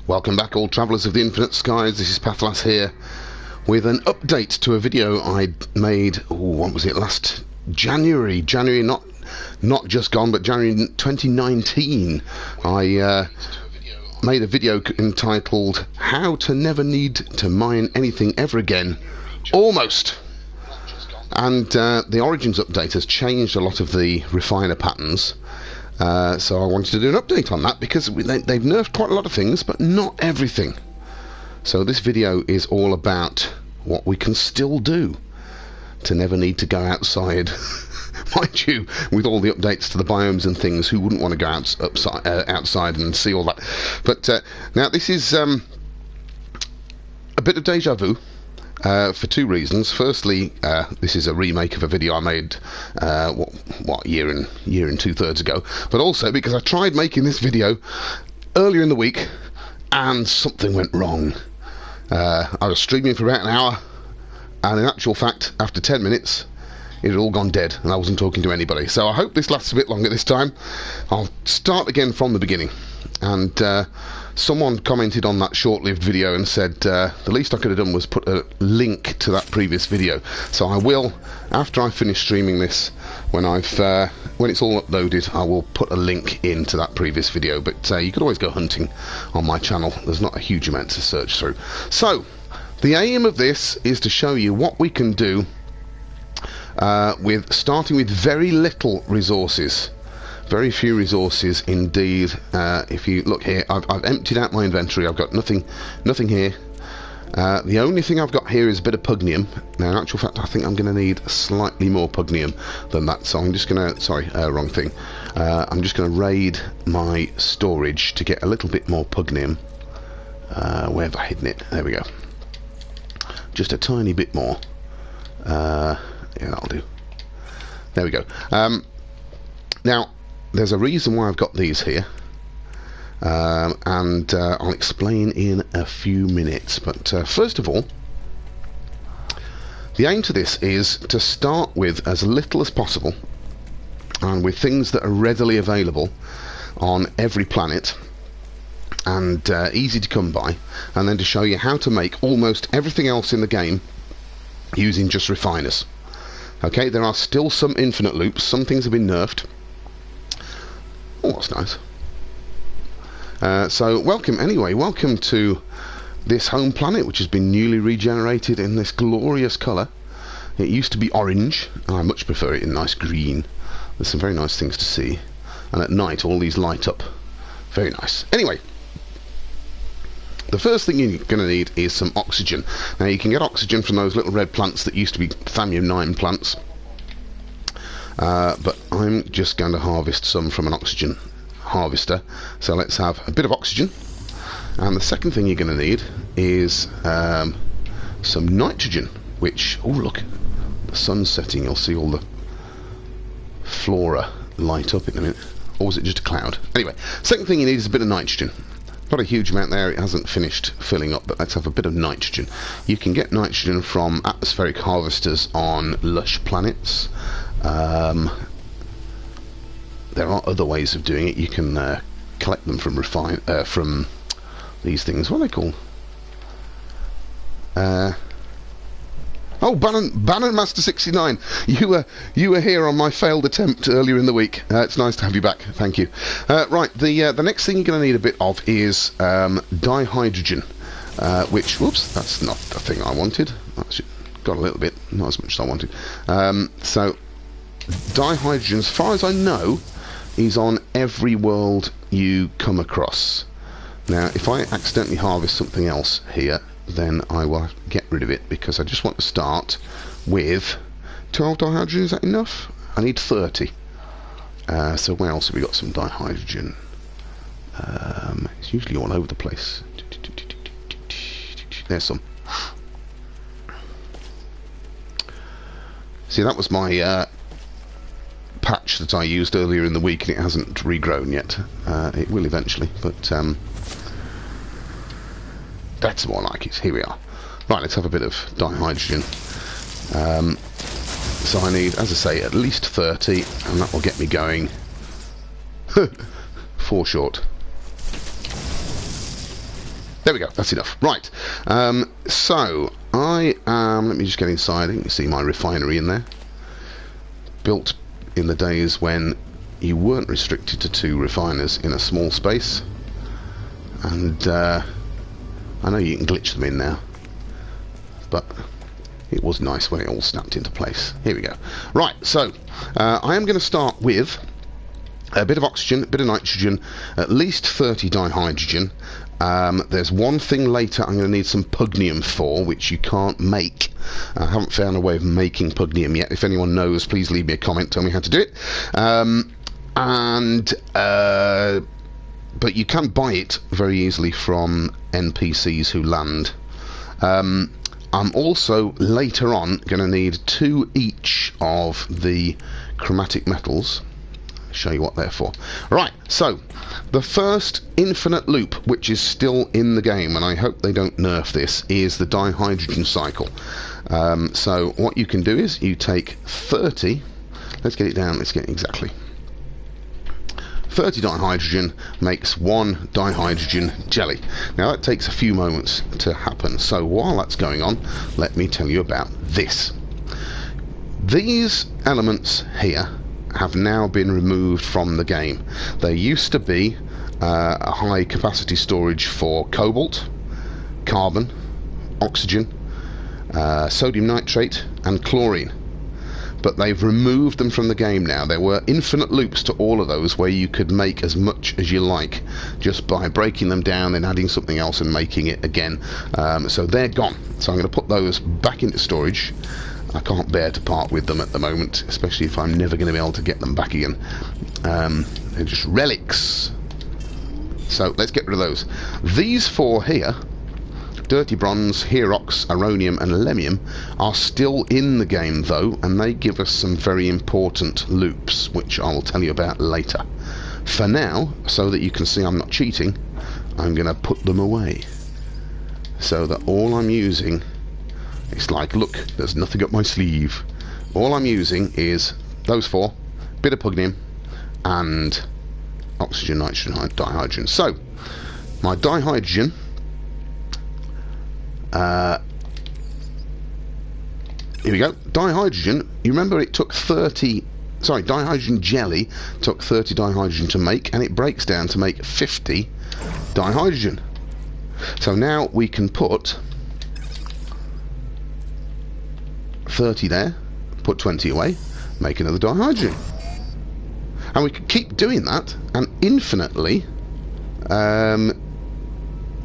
Welcome back, all travellers of the infinite skies. This is Pathlas here with an update to a video I made, what was it, last January, not just gone, but January 2019. I made a video entitled How to Never Need to Mine Anything Ever Again, almost. And the Origins update has changed a lot of the refiner patterns. So I wanted to do an update on that because they've nerfed quite a lot of things, but not everything. So this video is all about what we can still do to never need to go outside. Mind you, with all the updates to the biomes and things, who wouldn't want to go outside and see all that? But now this is a bit of deja vu. For two reasons. Firstly, this is a remake of a video I made what year and 2/3 ago, but also because I tried making this video earlier in the week and something went wrong. I was streaming for about an hour, and in actual fact, after 10 minutes it had all gone dead and I wasn't talking to anybody. So I hope this lasts a bit longer this time. I'll start again from the beginning. And someone commented on that short-lived video and said the least I could have done was put a link to that previous video. So I will, after I finish streaming this, when it's all uploaded, I will put a link into that previous video. But you could always go hunting on my channel. There's not a huge amount to search through. So the aim of this is to show you what we can do with starting with very little resources. Very few resources indeed. If you look here, I've emptied out my inventory. I've got nothing here. The only thing I've got here is a bit of pugnium. Now, in actual fact, I think I'm going to need slightly more pugnium than that. So I'm just going to, sorry, wrong thing. I'm just going to raid my storage to get a little bit more pugnium. Where have I hidden it? There we go. Just a tiny bit more. Yeah, that'll do. There we go. Now, there's a reason why I've got these here, and I'll explain in a few minutes. But first of all, the aim to this is to start with as little as possible, and with things that are readily available on every planet, and easy to come by, and then to show you how to make almost everything else in the game using just refiners. Okay, there are still some infinite loops. Some things have been nerfed. Oh, that's nice. So welcome to this home planet, which has been newly regenerated in this glorious colour. It used to be orange. I much prefer it in nice green. There's some very nice things to see, and at night all these light up. Very nice. Anyway, the first thing you're going to need is some oxygen. Now, you can get oxygen from those little red plants that used to be Thamnium-9 plants. But I'm just going to harvest some from an oxygen harvester. So let's have a bit of oxygen. And the second thing you're going to need is some nitrogen, which, oh look, the sun's setting. You'll see all the flora light up in a minute. Or was it just a cloud? Anyway, second thing you need is a bit of nitrogen. Not a huge amount there, it hasn't finished filling up, but let's have a bit of nitrogen. You can get nitrogen from atmospheric harvesters on lush planets. There are other ways of doing it. You can collect them from from these things. What are they called? Oh, Bannon Master 69. You were here on my failed attempt earlier in the week. It's nice to have you back. Thank you. Right, the next thing you're going to need a bit of is dihydrogen, which, whoops, that's not the thing I wanted. That's got a little bit, not as much as I wanted. So dihydrogen, as far as I know, is on every world you come across. Now, if I accidentally harvest something else here, then I will get rid of it, because I just want to start with 12 dihydrogen. Is that enough? I need 30. So where else have we got some dihydrogen? It's usually all over the place. There's some. See, that was my patch that I used earlier in the week, and it hasn't regrown yet. It will eventually, but that's more like it. Here we are. Right, let's have a bit of dihydrogen. So I need, as I say, at least 30, and that will get me going. 4 short. There we go, that's enough. Right, so I am, let me just get inside. You can see my refinery in there. Built in the days when you weren't restricted to 2 refiners in a small space. And I know you can glitch them in now, but it was nice when it all snapped into place. Here we go. Right, so I am going to start with a bit of oxygen, a bit of nitrogen, at least 30 dihydrogen. There's one thing later I'm going to need some pugnium for, which you can't make. I haven't found a way of making pugnium yet. If anyone knows, please leave me a comment, tell me how to do it. But you can buy it very easily from NPCs who land. I'm also later on going to need 2 each of the chromatic metals. Show you what they're for. Right, so the first infinite loop, which is still in the game, and I hope they don't nerf this, is the Dihydrogen Cycle. So what you can do is you take 30, let's get it down, let's get it exactly. 30 dihydrogen makes 1 dihydrogen jelly. Now that takes a few moments to happen, so while that's going on, let me tell you about this. These elements here have now been removed from the game. There used to be a high capacity storage for cobalt, carbon, oxygen, sodium nitrate and chlorine, but they've removed them from the game now. There were infinite loops to all of those where you could make as much as you like just by breaking them down and adding something else and making it again. So they're gone, so I'm going to put those back into storage. I can't bear to part with them at the moment, especially if I'm never going to be able to get them back again. They're just relics. So let's get rid of those. These 4 here, dirty bronze, herox, aronium and lemium, are still in the game though, and they give us some very important loops, which I will tell you about later. For now, so that you can see I'm not cheating, I'm going to put them away. So that all I'm using, it's like, look, there's nothing up my sleeve. All I'm using is those 4, bit of pugnium, and oxygen, nitrogen, dihydrogen. So, my dihydrogen, here we go. Dihydrogen, you remember it took 30, sorry, dihydrogen jelly took 30 dihydrogen to make, and it breaks down to make 50 dihydrogen. So now we can put 30 there, put 20 away, make another dihydrogen. And we could keep doing that and infinitely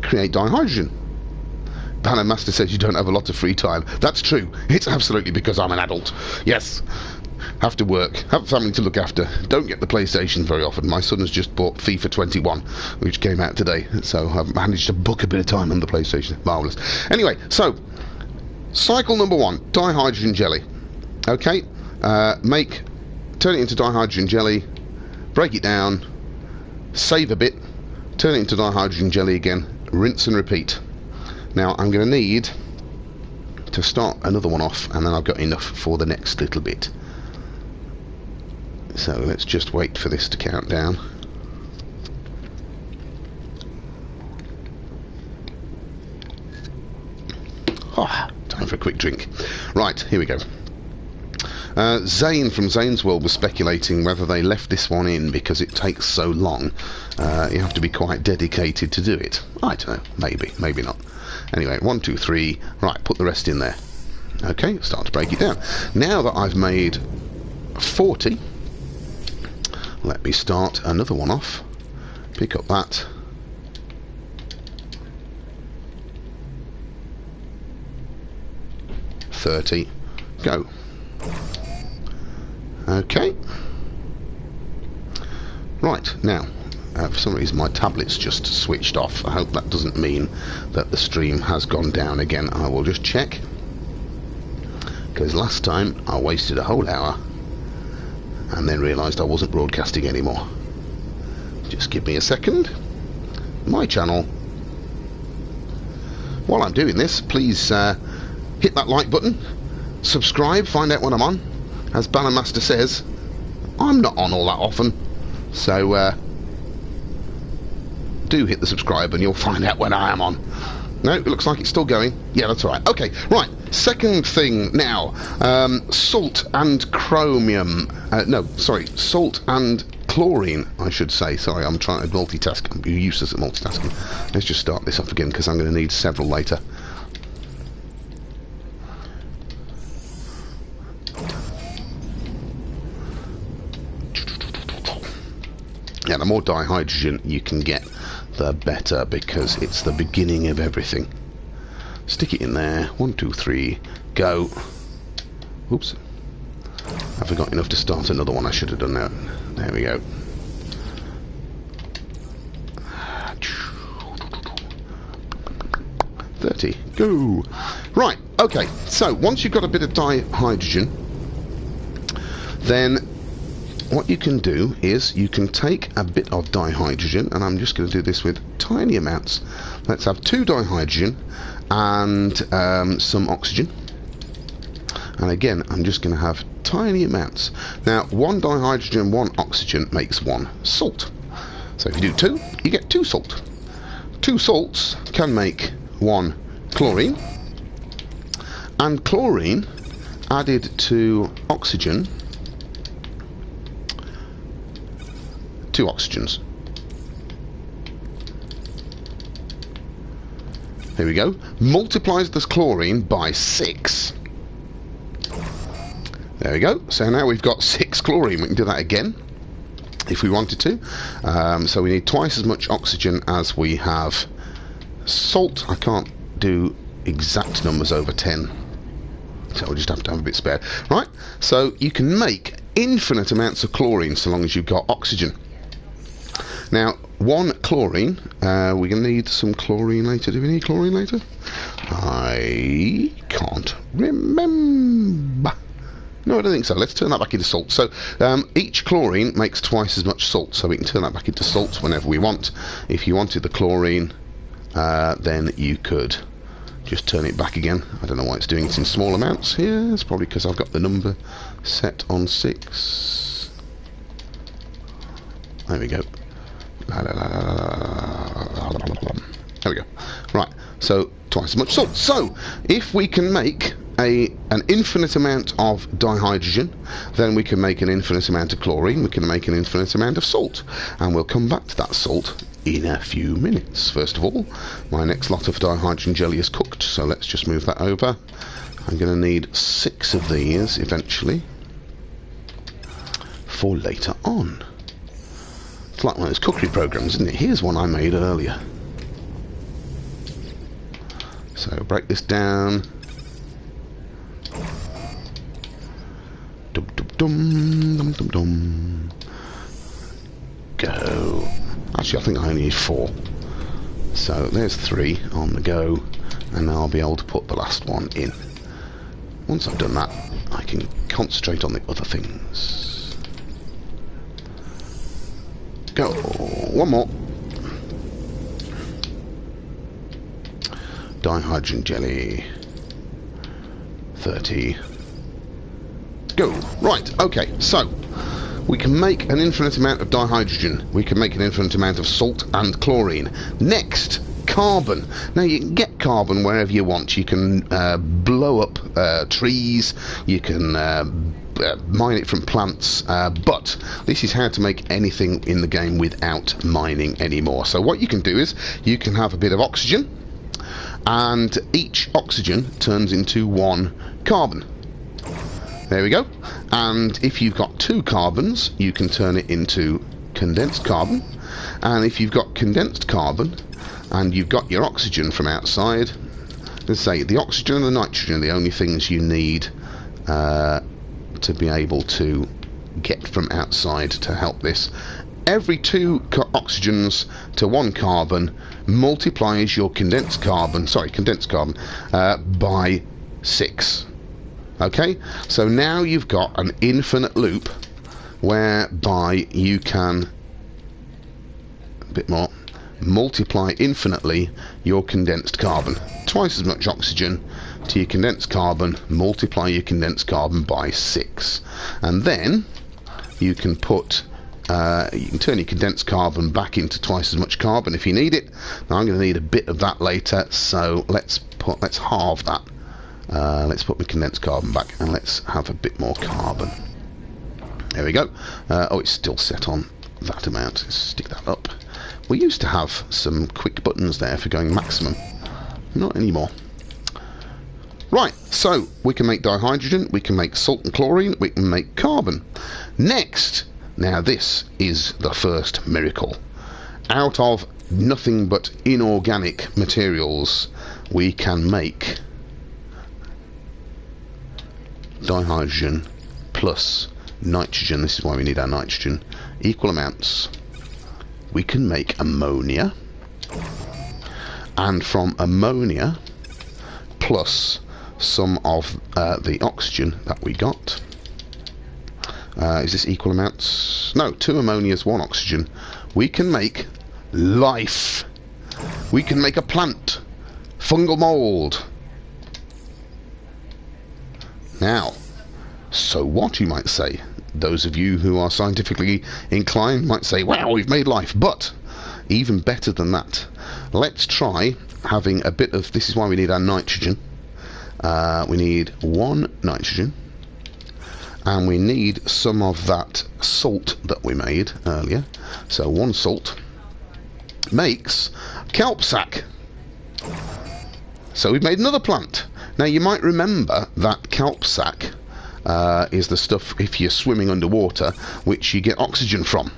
create dihydrogen. Banner Master says you don't have a lot of free time. That's true. It's absolutely because I'm an adult. Yes. Have to work. Have a family to look after. Don't get the PlayStation very often. My son has just bought FIFA 21, which came out today. So I've managed to book a bit of time on the PlayStation. Marvellous. Anyway, so cycle number 1, dihydrogen jelly. Okay. Turn it into dihydrogen jelly. Break it down. Save a bit. Turn it into dihydrogen jelly again. Rinse and repeat. Now I'm going to need to start another one off, and then I've got enough for the next little bit. So let's just wait for this to count down. Oh, time for a quick drink. Right, here we go. Zane from Zane's World was speculating whether they left this one in because it takes so long. You have to be quite dedicated to do it. I don't know, maybe, maybe not. Anyway, 1, 2, 3. Right, put the rest in there. Okay, start to break it down. Now that I've made 40, let me start another one off. Pick up that. $30. Go. Okay. Right, now, for some reason my tablet's just switched off. I hope that doesn't mean that the stream has gone down again. I will just check, because last time I wasted a whole hour and then realised I wasn't broadcasting anymore. Just give me a second. My channel. While I'm doing this, please hit that like button, subscribe, find out when I'm on. As Banner Master says, I'm not on all that often, so do hit the subscribe and you'll find out when I am on. No, it looks like it's still going. Yeah, that's all right. Okay, right. Second thing now. Salt and chromium. No, sorry. Salt and chlorine, I should say. Sorry, I'm trying to multitask. I'm useless at multitasking. Let's just start this off again because I'm going to need several later. Yeah, the more dihydrogen you can get, the better, because it's the beginning of everything. Stick it in there. 1, 2, 3, go. Oops. I forgot enough to start another one. I should have done that. There we go. $30. Go. Right. Okay. So once you've got a bit of dihydrogen, then what you can do is you can take a bit of dihydrogen, and I'm just going to do this with tiny amounts. Let's have 2 dihydrogen and some oxygen. And again, I'm just going to have tiny amounts. Now, 1 dihydrogen, 1 oxygen makes 1 salt. So if you do 2, you get 2 salt. 2 salts can make 1 chlorine. And chlorine added to oxygen, 2 oxygens. There we go. Multiplies this chlorine by 6. There we go. So now we've got 6 chlorine. We can do that again if we wanted to. So we need twice as much oxygen as we have salt. I can't do exact numbers over 10. So we'll just have to have a bit spare. Right. So you can make infinite amounts of chlorine so long as you've got oxygen. Now, 1 chlorine, we're going to need some chlorine later. Do we need chlorine later? I can't remember. No, I don't think so. Let's turn that back into salt. So, each chlorine makes twice as much salt, so we can turn that back into salt whenever we want. If you wanted the chlorine, then you could just turn it back again. I don't know why it's doing it in small amounts here. It's probably because I've got the number set on 6. There we go. There we go. Right, so twice as much salt. So if we can make an infinite amount of dihydrogen, then we can make an infinite amount of chlorine, we can make an infinite amount of salt, and we'll come back to that salt in a few minutes. First of all, my next lot of dihydrogen jelly is cooked, so let's just move that over. I'm going to need 6 of these eventually for later on. It's like one of those cookery programs, isn't it? Here's one I made earlier. So break this down. Dum dum dum dum dum dum. Go. Actually, I think I only need 4. So there's 3 on the go, and now I'll be able to put the last one in. Once I've done that, I can concentrate on the other things. Go. 1 more. Dihydrogen jelly. 30. Go. Right, okay, so we can make an infinite amount of dihydrogen. We can make an infinite amount of salt and chlorine. Next, carbon. Now, you can get carbon wherever you want. You can blow up trees. You can mine it from plants, but this is how to make anything in the game without mining anymore. So what you can do is you can have a bit of oxygen, and each oxygen turns into 1 carbon. There we go. And if you've got 2 carbons, you can turn it into condensed carbon. And if you've got condensed carbon and you've got your oxygen from outside, let's say the oxygen and the nitrogen are the only things you need to be able to get from outside to help this. Every 2 oxygens to 1 carbon multiplies your condensed carbon by 6. Okay, so now you've got an infinite loop whereby you can multiply infinitely your condensed carbon. Twice as much oxygen to your condensed carbon, multiply your condensed carbon by 6, and then you can put You can turn your condensed carbon back into twice as much carbon if you need it. Now I'm going to need a bit of that later, so let's halve that. Let's put my condensed carbon back and let's have a bit more carbon. There we go. Oh, it's still set on that amount. Let's stick that up. We used to have some quick buttons there for going maximum. Not anymore. Right, so we can make dihydrogen, we can make salt and chlorine, we can make carbon. Next, now this is the first miracle. Out of nothing but inorganic materials, we can make dihydrogen plus nitrogen. This is why we need our nitrogen. Equal amounts. We can make ammonia, and from ammonia plus some of the oxygen that we got, is this equal amounts? No, 2 ammonias, 1 oxygen. We can make life. We can make a plant. Fungal mold. Now, so what, you might say? Those of you who are scientifically inclined might say, wow, we've made life. But even better than that, let's try having a bit of, this is why we need our nitrogen. We need 1 nitrogen, and we need some of that salt that we made earlier. So 1 salt makes kelp sack. So we've made another plant. Now you might remember that kelp sack is the stuff, if you're swimming underwater, which you get oxygen from.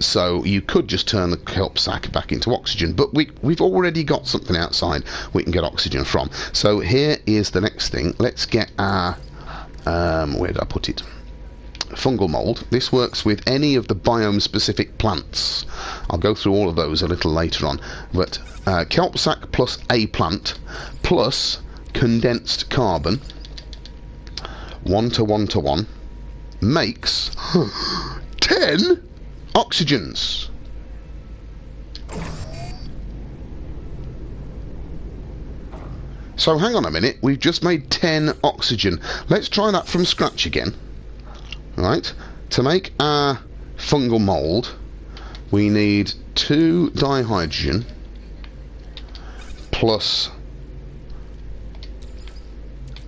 So you could just turn the kelp sack back into oxygen, but we've already got something outside we can get oxygen from. So here is the next thing. Let's get our where did I put it? Fungal mold. This works with any of the biome specific plants. I'll go through all of those a little later on, but kelp sack plus a plant plus condensed carbon 1 to 1 to 1 makes 10 oxygens. So hang on a minute, we've just made 10 oxygen. Let's try that from scratch again. Right, to make our fungal mold, we need 2 dihydrogen plus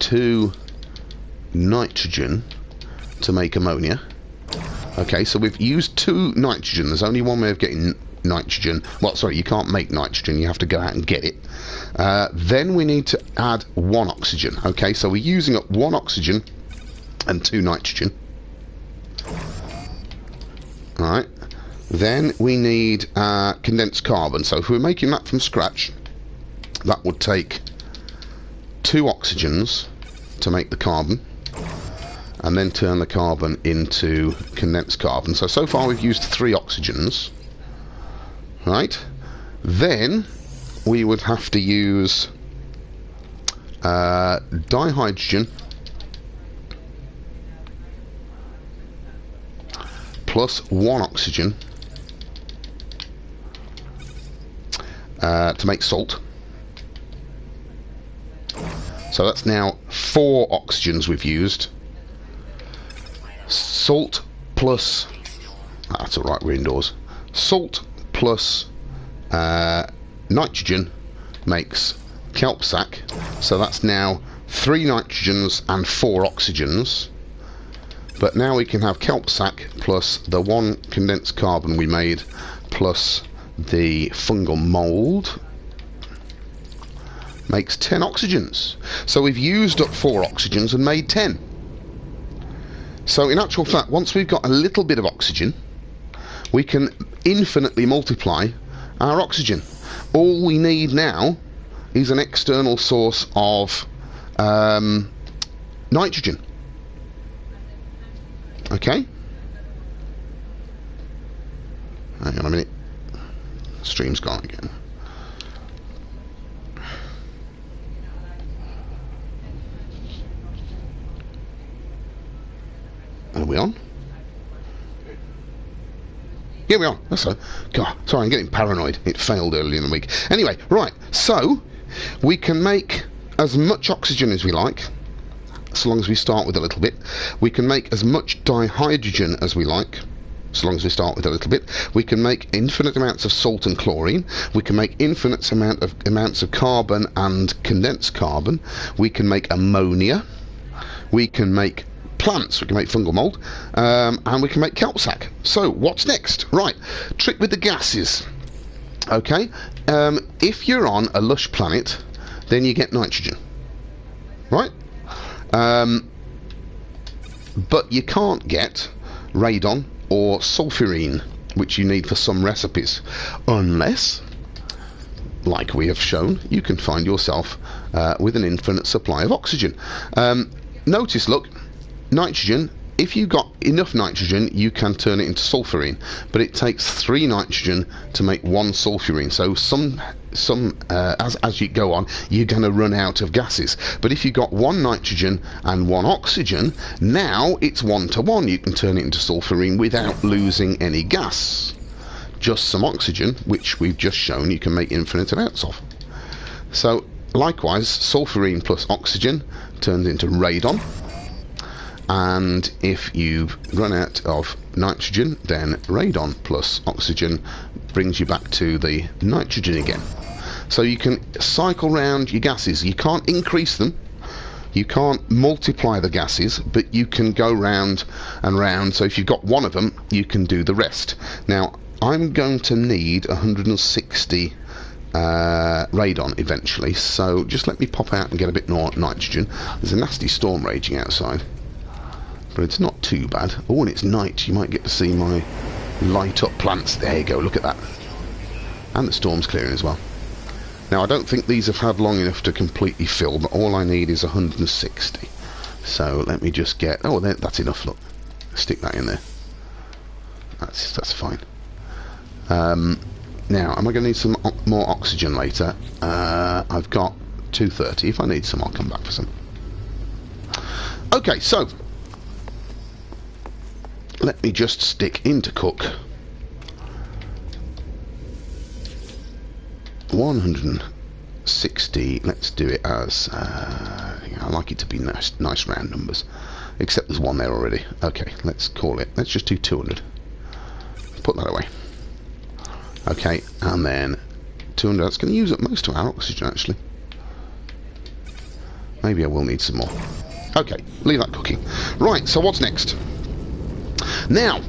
2 nitrogen to make ammonia. Okay, so we've used 2 nitrogen. There's only one way of getting nitrogen. Well, sorry, you can't make nitrogen. You have to go out and get it. Then we need to add 1 oxygen. Okay, so we're using up 1 oxygen and 2 nitrogen. Alright. Then we need condensed carbon. So if we're making that from scratch, that would take 2 oxygens to make the carbon, and then turn the carbon into condensed carbon. So far we've used 3 oxygens. Right. Then we would have to use dihydrogen plus 1 oxygen to make salt. So that's now 4 oxygens we've used. Salt plus, that's alright, we're indoors. Salt plus nitrogen makes kelp sack. So that's now 3 nitrogens and 4 oxygens. But now we can have kelp sack plus the 1 condensed carbon we made plus the fungal mold makes 10 oxygens. So we've used up 4 oxygens and made 10. So in actual fact, once we've got a little bit of oxygen, we can infinitely multiply our oxygen. All we need now is an external source of nitrogen. Okay? Hang on a minute. Stream's gone again. Are we on? Yeah, we are. That's so. God, sorry, I'm getting paranoid. It failed earlier in the week. Anyway, right. So we can make as much oxygen as we like, so long as we start with a little bit. We can make as much dihydrogen as we like. so long as we start with a little bit. We can make infinite amounts of salt and chlorine. We can make infinite amounts of carbon and condensed carbon. We can make ammonia. We can make plants. We can make fungal mold, and we can make kelp sack. So what's next? Right, trick with the gases. Okay, if you're on a lush planet, then you get nitrogen, right? But you can't get radon or sulfurine, which you need for some recipes, unless, like we have shown, you can find yourself with an infinite supply of oxygen. Notice, look, nitrogen, if you've got enough nitrogen, you can turn it into sulfurine, but it takes 3 nitrogen to make 1 sulfurine. So as you go on, you're going to run out of gases. But if you've got 1 nitrogen and 1 oxygen, now it's 1 to 1. You can turn it into sulfurine without losing any gas. Just some oxygen, which we've just shown you can make infinite amounts of. So likewise, sulfurine plus oxygen turns into radon. And if you've run out of nitrogen, then radon plus oxygen brings you back to the nitrogen again. So you can cycle round your gases. You can't increase them, you can't multiply the gases, but you can go round and round. So if you've got 1 of them, you can do the rest. Now I'm going to need 160 radon eventually, so just let me pop out and get a bit more nitrogen. There's a nasty storm raging outside, but it's not too bad. Oh, and it's night. You might get to see my light up plants. There you go, look at that. And the storm's clearing as well. Now I don't think these have had long enough to completely fill, but all I need is 160. So let me just get, oh, that's enough, look. Stick that in there. That's fine. Now, am I going to need some more oxygen later? I've got 230. If I need some, I'll come back for some. Okay, so let me just stick into cook 160. Let's do it as I like it to be nice round numbers, except there's 1 there already. Okay, let's call it, let's just do 200. Put that away. Okay, and then 200. That's going to use up most of our oxygen actually. Maybe I will need some more. Okay, leave that cooking. Right, so what's next? Now,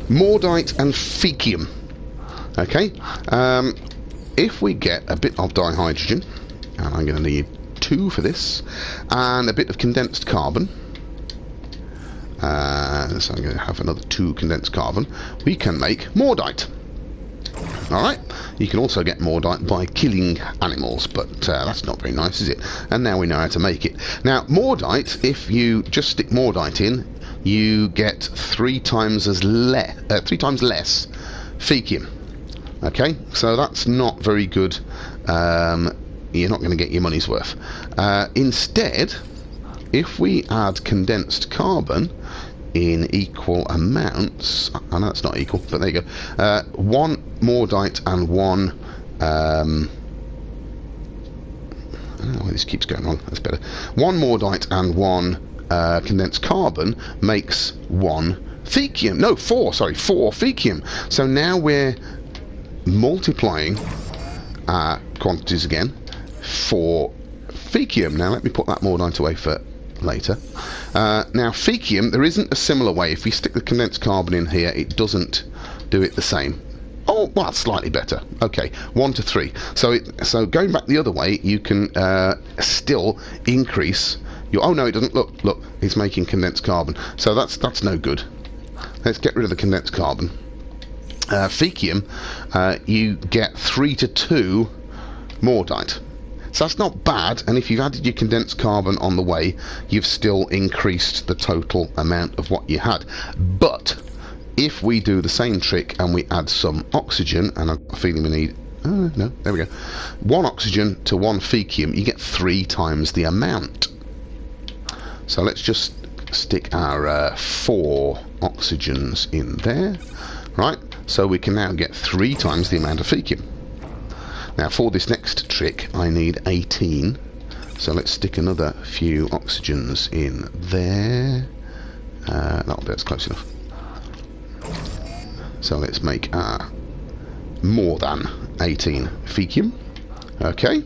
Mordite and Fecium. Okay, if we get a bit of dihydrogen, and I'm going to need 2 for this, and a bit of condensed carbon, so I'm going to have another 2 condensed carbon, we can make Mordite. Alright, you can also get Mordite by killing animals, but that's not very nice, is it? And now we know how to make it. Now, Mordite, if you just stick Mordite in, you get 3 times less Fecium. Okay, so that's not very good. You're not going to get your money's worth. Instead, if we add condensed carbon in equal amounts, I know it's not equal, but there you go. 1 Mordite and 1 oh, this keeps going wrong, that's better. 1 Mordite and 1 condensed carbon makes 1 Fecium. No, 4 Fecium. So now we're multiplying our quantities again for Fecium. Now let me put that Mordite away for later. Now Fecium, there isn't a similar way. If we stick the condensed carbon in here, it doesn't do it the same. Oh, well, that's slightly better. Okay, 1 to 3. So going back the other way, you can still increase your. Oh no, it doesn't. Look, it's making condensed carbon. So that's no good. Let's get rid of the condensed carbon. Fecium, you get 3 to 2 Mordite. So that's not bad, and if you've added your condensed carbon on the way, you've still increased the total amount of what you had. But if we do the same trick and we add some oxygen, and I'm feeling we need, no, there we go, 1 oxygen to 1 Fecium, you get 3 times the amount. So let's just stick our 4 oxygens in there, right? So we can now get 3 times the amount of Fecium. Now for this next trick I need 18, so let's stick another few oxygens in there. That's close enough. So let's make more than 18 fecium. Okay,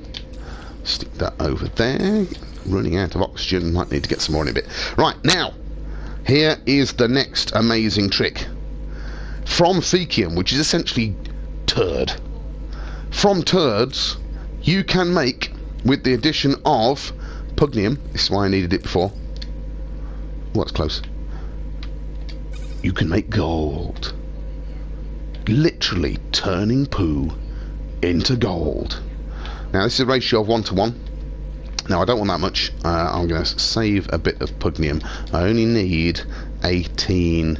stick that over there. Running out of oxygen, might need to get some more in a bit. Right, now, here is the next amazing trick. From fecium, which is essentially turd, from turds, you can make, with the addition of pugnium, this is why I needed it before. Oh, that's close. You can make gold. Literally turning poo into gold. Now this is a ratio of 1 to 1. Now I don't want that much. I'm going to save a bit of pugnium. I only need 18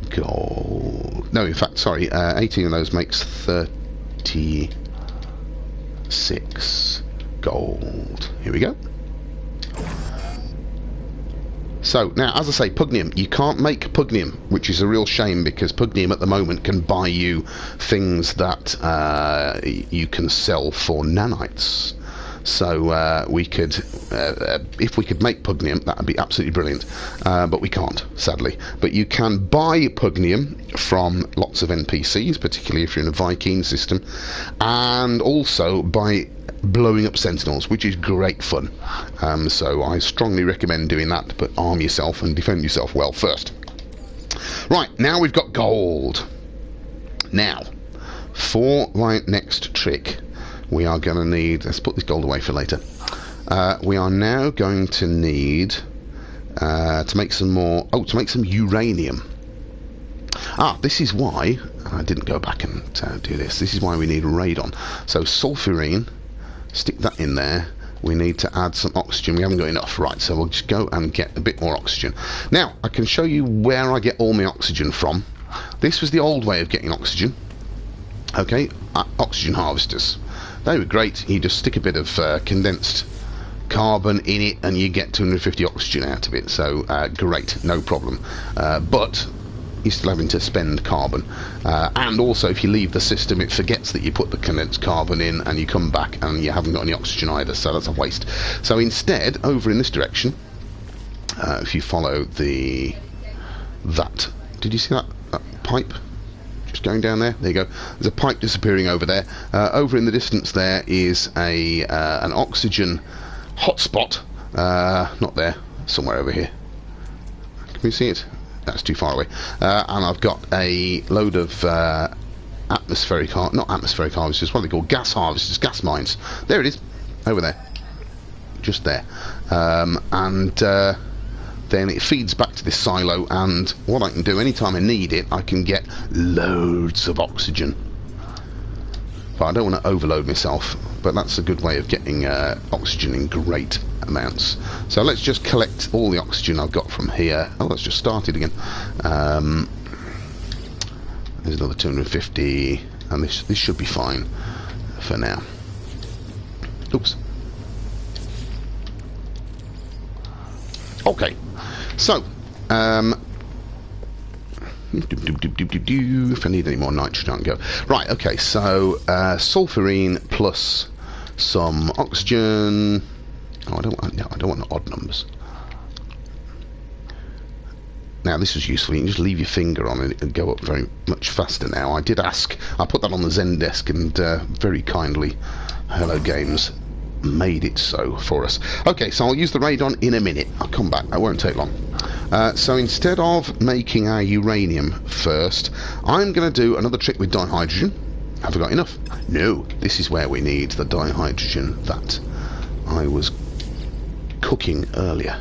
gold. No, in fact, sorry, 18 of those makes 36 gold. Here we go. So now, as I say, pugnium. You can't make pugnium, which is a real shame, because pugnium at the moment can buy you things that you can sell for nanites. So we could, if we could make pugnium, that would be absolutely brilliant. But we can't, sadly. But you can buy pugnium from lots of NPCs, particularly if you're in a Viking system, and also by blowing up sentinels, which is great fun. So I strongly recommend doing that, but arm yourself and defend yourself well first. Right, now we've got gold. Now, for my next trick, we are going to need, let's put this gold away for later. We are now going to need to make some more, to make some uranium. This is why, I didn't go back and do this, this is why we need radon. So sulfurine, stick that in there. We need to add some oxygen. We haven't got enough, right, so we'll just go and get a bit more oxygen. Now, I can show you where I get all my oxygen from. This was the old way of getting oxygen. Okay, oxygen harvesters. They were great. You just stick a bit of condensed carbon in it and you get 250 oxygen out of it. So great, no problem. But you're still having to spend carbon. And also, if you leave the system, it forgets that you put the condensed carbon in, and you come back and you haven't got any oxygen either. So that's a waste. So instead, over in this direction, if you follow that, did you see that pipe? Just going down there. There you go. There's a pipe disappearing over there. Over in the distance there is an oxygen hotspot. Not there. Somewhere over here. Can we see it? That's too far away. And I've got a load of atmospheric, not atmospheric harvesters. What are they called? Gas harvesters, gas mines. There it is. Over there. Just there. Then it feeds back to this silo, and what I can do anytime I need it, I can get loads of oxygen. But I don't want to overload myself, but that's a good way of getting oxygen in great amounts. So let's just collect all the oxygen I've got from here. Oh, that's just started again. There's another 250, and this should be fine for now. Oops. Okay. So, if I need any more nitrogen, I can go. Right, okay, so sulfurine plus some oxygen. Oh, I don't want odd numbers. Now, this is useful. You can just leave your finger on it and go up very much faster now. I did ask, I put that on the Zendesk, and very kindly, Hello Games made it so for us. Okay, so I'll use the radon in a minute. I'll come back, that won't take long. So instead of making our uranium first, I'm going to do another trick with dihydrogen. Have I got enough? No, this is where we need the dihydrogen that I was cooking earlier.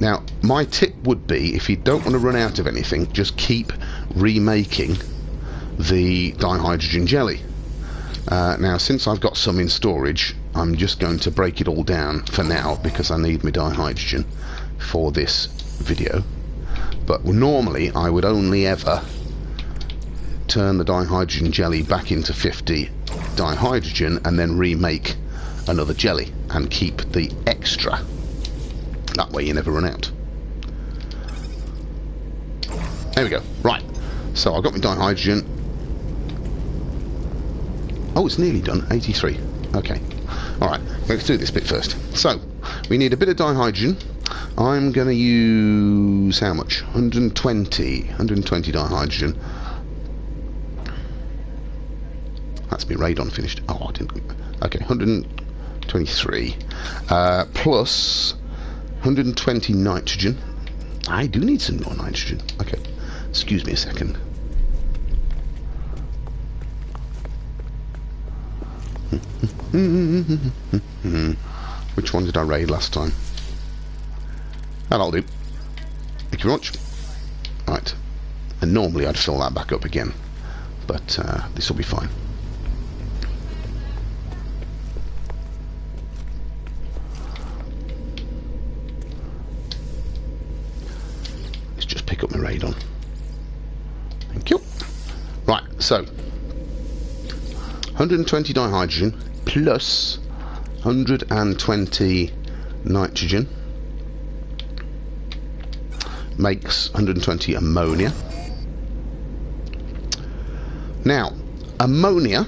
Now, my tip would be, if you don't want to run out of anything, just keep remaking the dihydrogen jelly. Now, since I've got some in storage, I'm just going to break it all down for now, because I need my dihydrogen for this video. But normally I would only ever turn the dihydrogen jelly back into 50 dihydrogen and then remake another jelly and keep the extra. That way you never run out. There we go. Right, so I've got my dihydrogen. Oh, it's nearly done. 83. Okay. Alright, let's do this bit first. So, we need a bit of dihydrogen. I'm going to use how much? 120 dihydrogen. That's my radon finished. Oh, I didn't. Okay, 123 plus 120 nitrogen. I do need some more nitrogen. Okay, excuse me a second. Which one did I raid last time? That'll do. Thank you very much. Right, and normally I'd fill that back up again, but this will be fine. Let's just pick up my radon. Thank you. Right, so 120 dihydrogen plus 120 nitrogen makes 120 ammonia. Now, ammonia,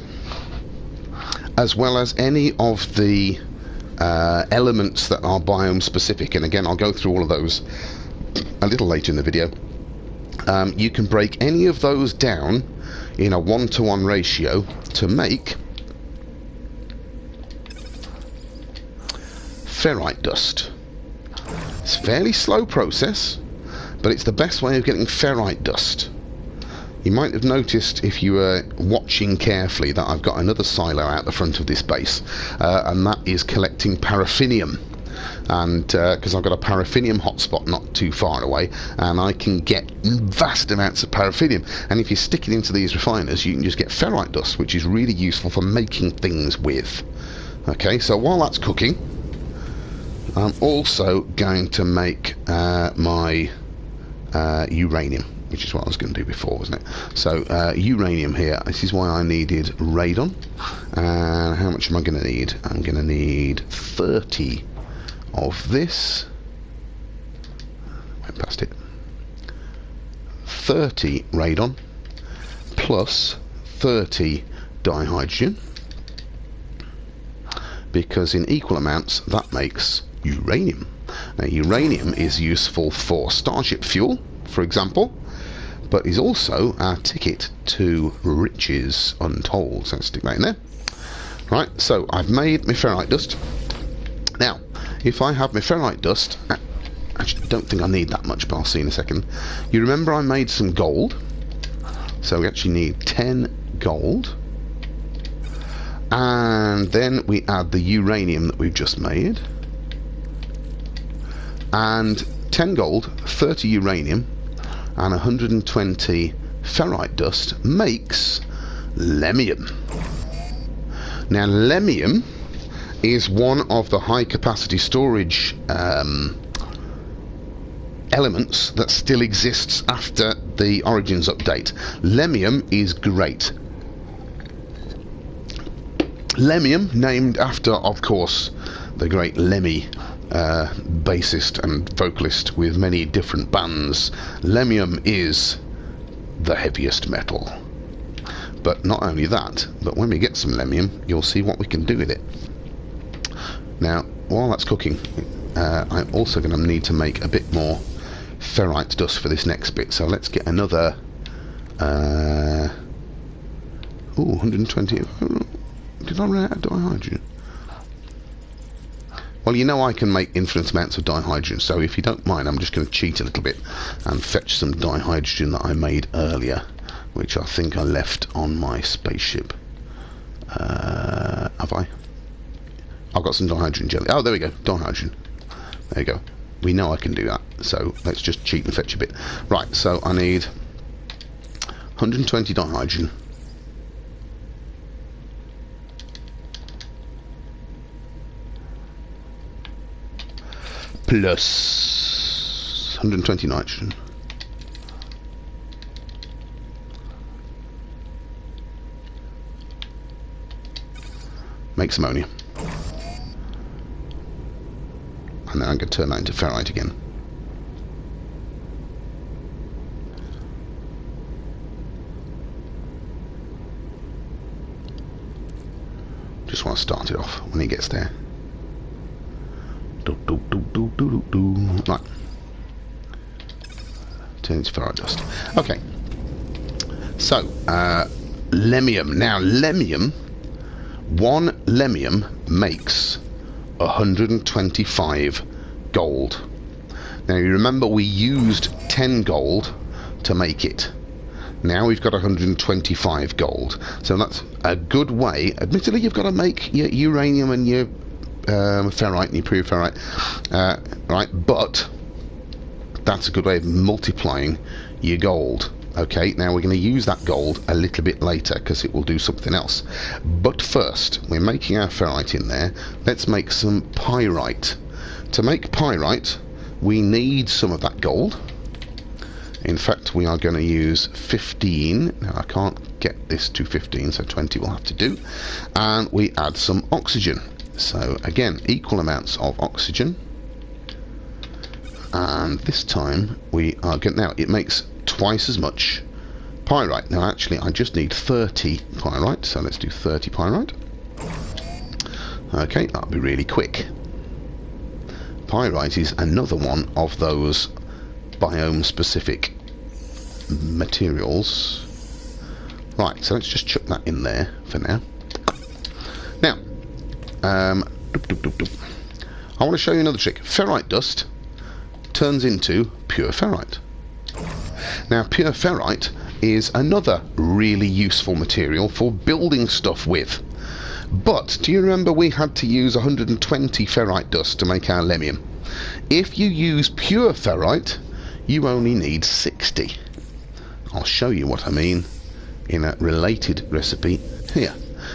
as well as any of the elements that are biome specific, and again I'll go through all of those a little later in the video, you can break any of those down in a 1-to-1 ratio to make ferrite dust. It's a fairly slow process, but it's the best way of getting ferrite dust. You might have noticed, if you were watching carefully, that I've got another silo out the front of this base, and that is collecting paraffinium. And because I've got a paraffinium hotspot not too far away, and I can get vast amounts of paraffinium, and if you stick it into these refiners you can just get ferrite dust, which is really useful for making things with. Okay, so while that's cooking, I'm also going to make my uranium, which is what I was going to do before, wasn't it? So uranium here, this is why I needed radon. And how much am I going to need? I'm going to need 30 of this. Went past it. 30 radon plus 30 dihydrogen, because in equal amounts that makes uranium. Now, uranium is useful for starship fuel, for example, but is also our ticket to riches untold. So let's stick that in there. Right, so I've made my ferrite dust. Now, if I have my ferrite dust, I actually don't think I need that much, but I'll see in a second. You remember I made some gold, so we actually need 10 gold. And then we add the uranium that we've just made. And 10 gold, 30 uranium, and 120 ferrite dust makes lemium. Now, lemium is one of the high capacity storage elements that still exists after the Origins update. Lemium is great. Lemium, named after, of course, the great Lemmy, bassist and vocalist with many different bands. Lemium is the heaviest metal. But not only that, but when we get some lemium, you'll see what we can do with it. Now, while that's cooking, I'm also going to need to make a bit more ferrite dust for this next bit. So let's get another 120. Did I run out of dihydrogen? Well, you know I can make infinite amounts of dihydrogen, so if you don't mind, I'm just going to cheat a little bit and fetch some dihydrogen that I made earlier, which I think I left on my spaceship. Have I? I've got some dihydrogen jelly. Oh, there we go, dihydrogen. There you go. We know I can do that, so let's just cheat and fetch a bit. Right, so I need 120 dihydrogen. Plus 120 nitrogen. Makes ammonia. And then I'm going to turn that into ferrite again. Just want to start it off when he gets there. Right. Turn into ferrite dust. Okay. So, lemium. Now, lemium, one lemium makes 125 gold. Now, you remember we used 10 gold to make it. Now we've got 125 gold. So that's a good way. Admittedly, you've got to make your uranium and your ferrite and your pure ferrite, right? But that's a good way of multiplying your gold. Okay, now we're going to use that gold a little bit later because it will do something else. But first, we're making our ferrite in there. Let's make some pyrite. To make pyrite, we need some of that gold. In fact, we are going to use 15. Now, I can't get this to 15, so 20 will have to do. And we add some oxygen. So, again, equal amounts of oxygen. And this time, we are going to... Now, it makes twice as much pyrite. Now, actually, I just need 30 pyrite. So, let's do 30 pyrite. Okay, that'll be really quick. Pyrite is another one of those biome specific materials. Right, so let's just chuck that in there for now. Now, I want to show you another trick. Ferrite dust turns into pure ferrite. Now, pure ferrite is another really useful material for building stuff with. But do you remember we had to use 120 ferrite dust to make our lemium? If you use pure ferrite, you only need 60. I'll show you what I mean in a related recipe here.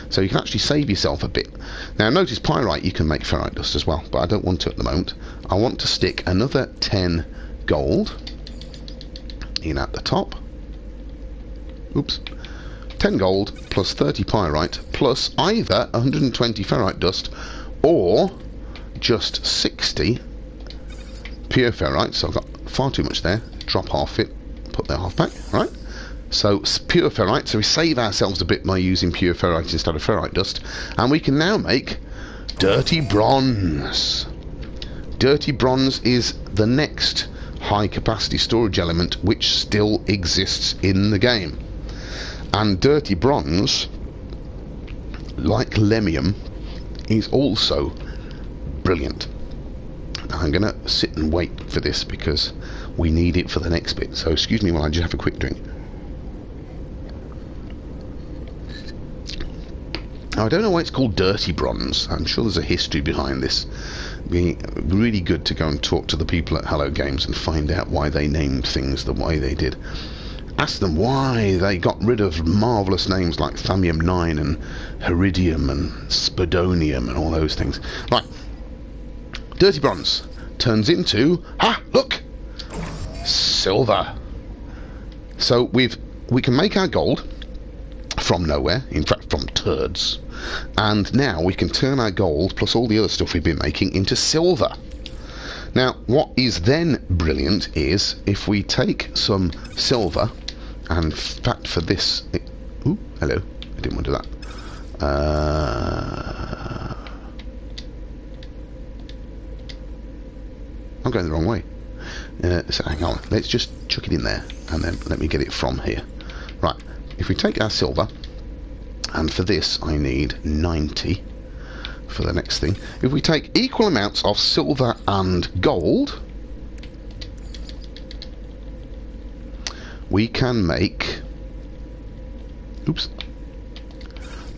So you can actually save yourself a bit. Now notice pyrite you can make ferrite dust as well, but I don't want to at the moment. I want to stick another 10 gold in at the top. Oops. 10 gold plus 30 pyrite plus either 120 ferrite dust or just 60 pure ferrite. So I've got far too much there. Drop half it, put that half back, right? So pure ferrite, so we save ourselves a bit by using pure ferrite instead of ferrite dust, and we can now make dirty bronze. Dirty bronze is the next high capacity storage element which still exists in the game. And dirty bronze, like lemium, is also brilliant. I'm going to sit and wait for this because we need it for the next bit. So excuse me while I just have a quick drink. Now, I don't know why it's called dirty bronze. I'm sure there's a history behind this. It'd be really good to go and talk to the people at Hello Games and find out why they named things the way they did. Ask them why they got rid of marvellous names like Thamium 9 and Heridium and Spodonium and all those things. Right. Dirty bronze turns into, look, silver. So we can make our gold from nowhere, in fact from turds, and now we can turn our gold plus all the other stuff we've been making into silver. Now what is then brilliant is if we take some silver, and in fact for this ooh, hello, I didn't want to do that. I'm going the wrong way. So hang on, let's just chuck it in there and then let me get it from here. Right, if we take our silver, and for this I need 90 for the next thing. If we take equal amounts of silver and gold, we can make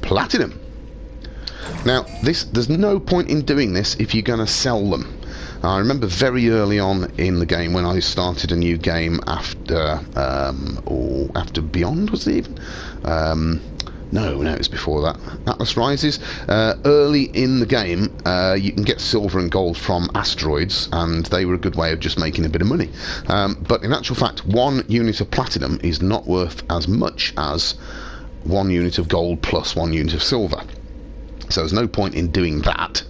platinum. Now there's no point in doing this if you're going to sell them. I remember very early on in the game when I started a new game after Beyond, was it even? No, it was before that. Atlas Rises. Early in the game, you can get silver and gold from asteroids, and they were a good way of just making a bit of money. But in actual fact, 1 unit of platinum is not worth as much as 1 unit of gold plus 1 unit of silver. So there's no point in doing that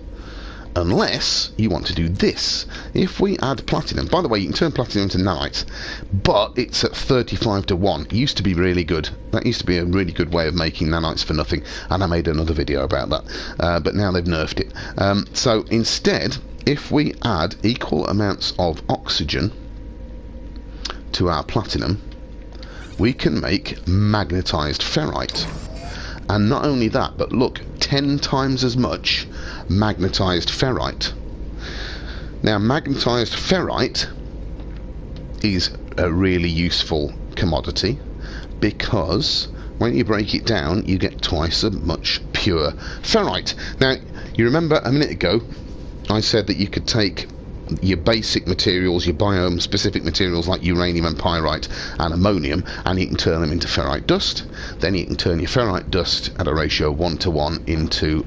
unless you want to do this. If we add platinum, by the way, you can turn platinum into nanites, but it's at 35 to 1. It used to be really good. That used to be a really good way of making nanites for nothing, and I made another video about that. But now they've nerfed it. So instead, if we add equal amounts of oxygen to our platinum, we can make magnetized ferrite. And not only that, but look, 10 times as much magnetized ferrite. Now, magnetized ferrite is a really useful commodity, because when you break it down, you get twice as much pure ferrite. Now, you remember a minute ago I said that you could take your basic materials, your biome-specific materials like uranium and pyrite and ammonium, and you can turn them into ferrite dust. Then you can turn your ferrite dust at a ratio of 1:1 into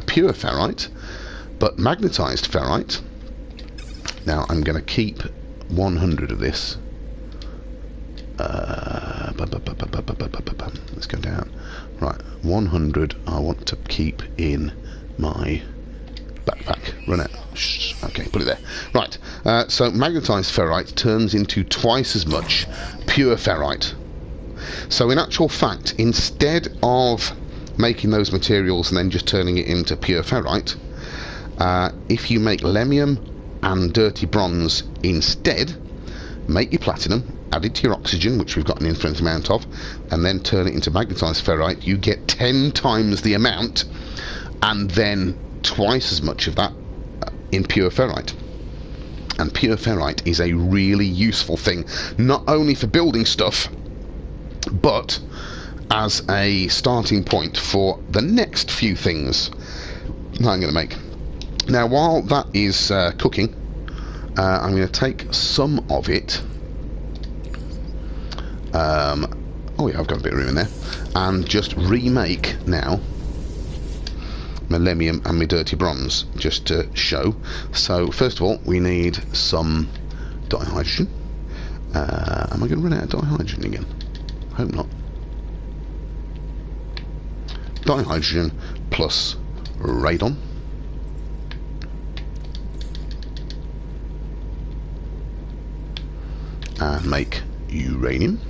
pure ferrite, but magnetized ferrite. Now I'm going to keep 100 of this. Let's go down. Right, 100 I want to keep in my backpack. Run it. Okay, put it there. Right, so magnetized ferrite turns into twice as much pure ferrite. So in actual fact, instead of making those materials and then just turning it into pure ferrite, if you make lemium and dirty bronze instead, make your platinum, add it to your oxygen, which we've got an infinite amount of, and then turn it into magnetized ferrite, you get 10 times the amount, and then twice as much of that in pure ferrite. And pure ferrite is a really useful thing, not only for building stuff, but as a starting point for the next few things that I'm going to make. Now, while that is cooking, I'm going to take some of it. Oh yeah, I've got a bit of room in there, and just remake now millennium and my dirty bronze, just to show. So first of all, we need some dihydrogen. Am I going to run out of dihydrogen again? I hope not. Dihydrogen plus radon. And make uranium.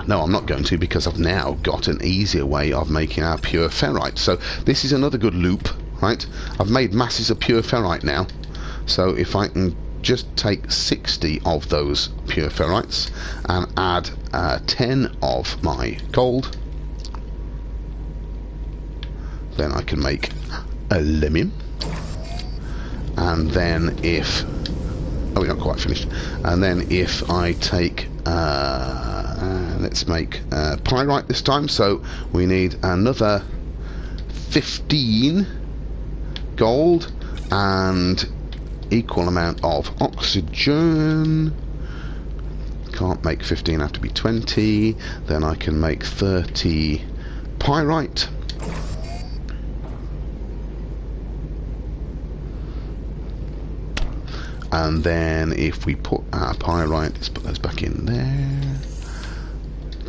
No, I'm not going to, because I've now got an easier way of making our pure ferrite. So this is another good loop, right? I've made masses of pure ferrite now. So if I can just take 60 of those pure ferrites and add 10 of my gold, then I can make aluminium. And then if... oh, we're not quite finished. And then if I take... let's make pyrite this time, so we need another 15 gold and equal amount of oxygen. Can't make 15, have to be 20. Then I can make 30 pyrite. And then if we put our pyrite, let's put those back in there.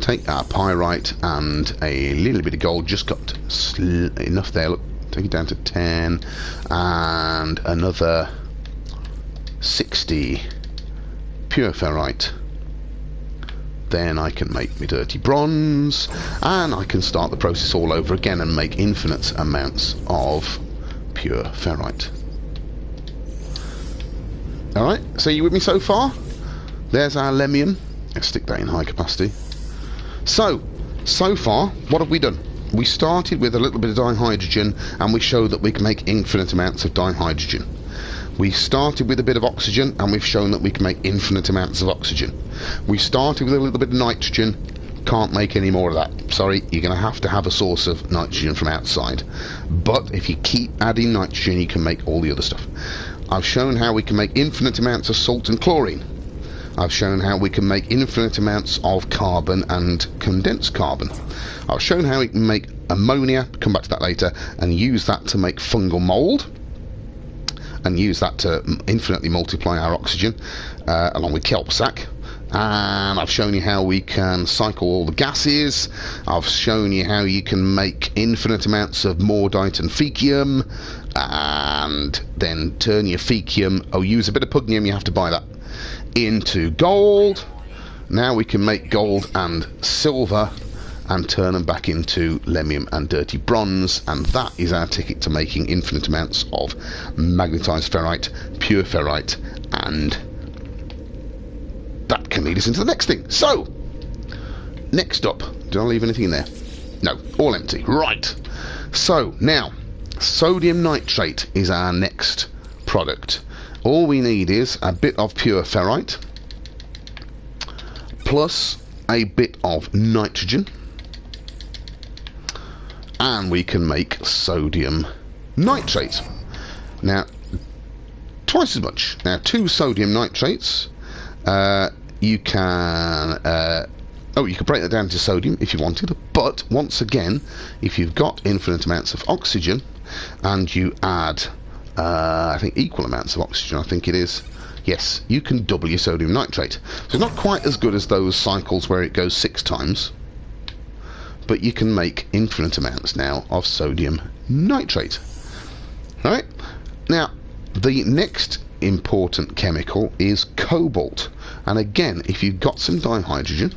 Take our pyrite and a little bit of gold, just got enough there. Look, take it down to 10, and another 60 pure ferrite. Then I can make my dirty bronze, and I can start the process all over again and make infinite amounts of pure ferrite. Alright, so you with me so far? There's our lemium. Let's stick that in high capacity. So far, what have we done? We started with a little bit of dihydrogen, and we showed that we can make infinite amounts of dihydrogen. We started with a bit of oxygen, and we've shown that we can make infinite amounts of oxygen. We started with a little bit of nitrogen, can't make any more of that. Sorry, you're going to have a source of nitrogen from outside. But if you keep adding nitrogen, you can make all the other stuff. I've shown how we can make infinite amounts of salt and chlorine. I've shown how we can make infinite amounts of carbon and condensed carbon. I've shown how we can make ammonia, come back to that later, and use that to make fungal mold, and use that to infinitely multiply our oxygen, along with kelp sac. And I've shown you how we can cycle all the gases. I've shown you how you can make infinite amounts of mordite and fecium, and then turn your fecium, use a bit of pugnium, you have to buy that, into gold. Now we can make gold and silver, and turn them back into lemium and dirty bronze, and that is our ticket to making infinite amounts of magnetized ferrite, pure ferrite, and that can lead us into the next thing. So, next up, did I leave anything in there? No, all empty. Right. So, now, sodium nitrate is our next product. All we need is a bit of pure ferrite, plus a bit of nitrogen, and we can make sodium nitrate. Now, twice as much. Now, 2 sodium nitrates, you can you could break that down to sodium if you wanted, but once again, if you've got infinite amounts of oxygen and you add I think equal amounts of oxygen, I think it is, yes, you can double your sodium nitrate. So it's not quite as good as those cycles where it goes 6 times, but you can make infinite amounts now of sodium nitrate. Right? Now, the next important chemical is cobalt, and again, if you've got some dihydrogen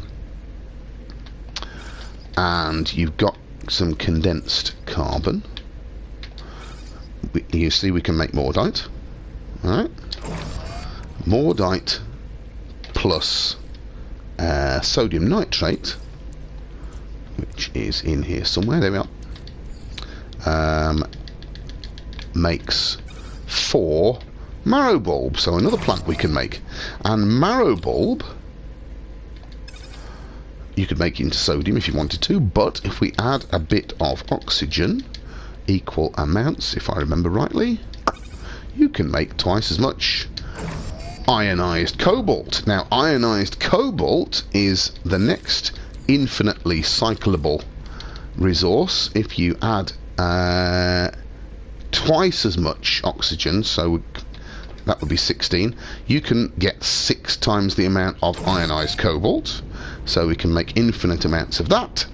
and you've got some condensed carbon, you see we can make mortite. Alright, mortite plus sodium nitrate, which is in here somewhere, there we are, makes 4 marrow bulbs, so another plant we can make. And marrow bulb you could make into sodium if you wanted to, but if we add a bit of oxygen, equal amounts if I remember rightly, you can make twice as much ionized cobalt. Now, ionized cobalt is the next infinitely cyclable resource. If you add twice as much oxygen, so that would be 16, you can get 6 times the amount of ionized cobalt, so we can make infinite amounts of that.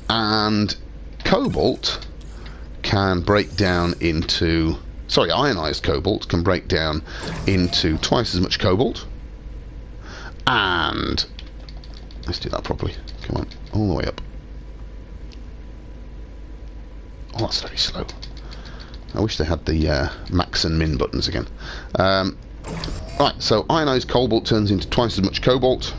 And cobalt can break down into, sorry, ionized cobalt can break down into twice as much cobalt. And let's do that properly. Come on, all the way up. Oh, that's very slow. I wish they had the max and min buttons again. Right, so ionized cobalt turns into twice as much cobalt,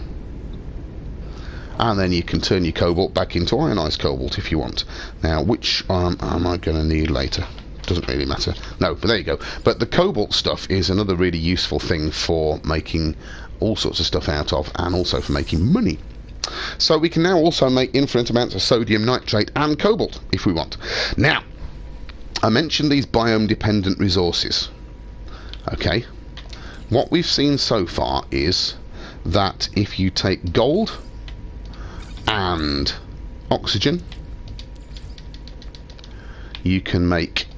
and then you can turn your cobalt back into ionized cobalt if you want. Now, which am I going to need later? Doesn't really matter. No, but there you go. But the cobalt stuff is another really useful thing for making all sorts of stuff out of, and also for making money. So we can now also make infinite amounts of sodium nitrate and cobalt if we want. Now, I mentioned these biome dependent resources. Okay, what we've seen so far is that if you take gold and oxygen, you can make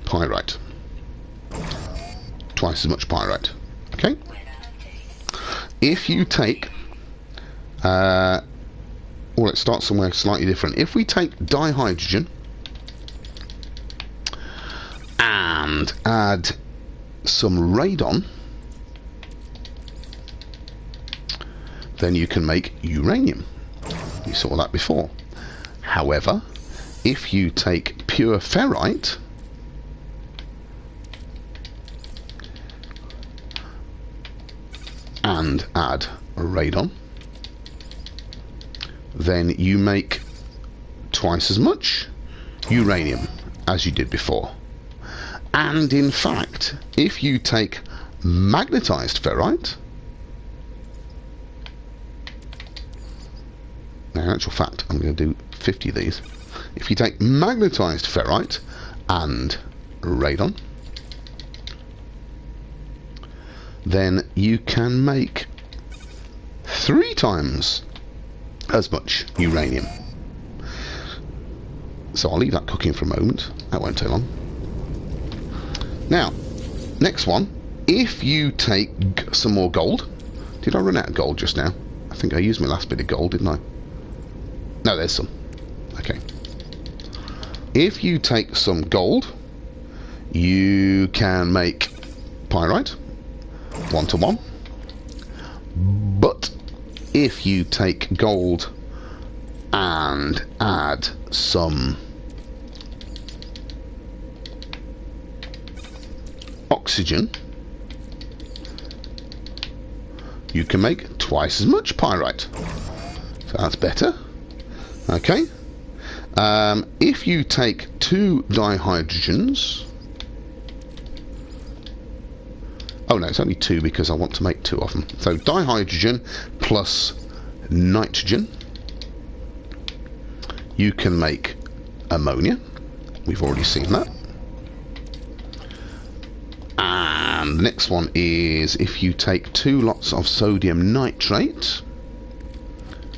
pyrite, twice as much pyrite. Okay, if you take well, let's start somewhere slightly different. If we take dihydrogen and add some radon, then you can make uranium. You saw that before. However, if you take pure ferrite and add radon, then you make twice as much uranium as you did before. And in fact, if you take magnetized ferrite, now in actual fact I'm going to do 50 of these. If you take magnetized ferrite and radon, then you can make 3 times as much uranium. So I'll leave that cooking for a moment. That won't take long. Now, next one. If you take some more gold. Did I run out of gold just now? I think I used my last bit of gold, didn't I? No, there's some. Okay. If you take some gold, you can make pyrite 1-to-1. But if you take gold and add some oxygen, you can make twice as much pyrite. So that's better. Okay. If you take 2 dihydrogens, oh no, it's only 2 because I want to make 2 of them. So dihydrogen plus nitrogen, you can make ammonia. We've already seen that. And the next one is if you take 2 lots of sodium nitrate.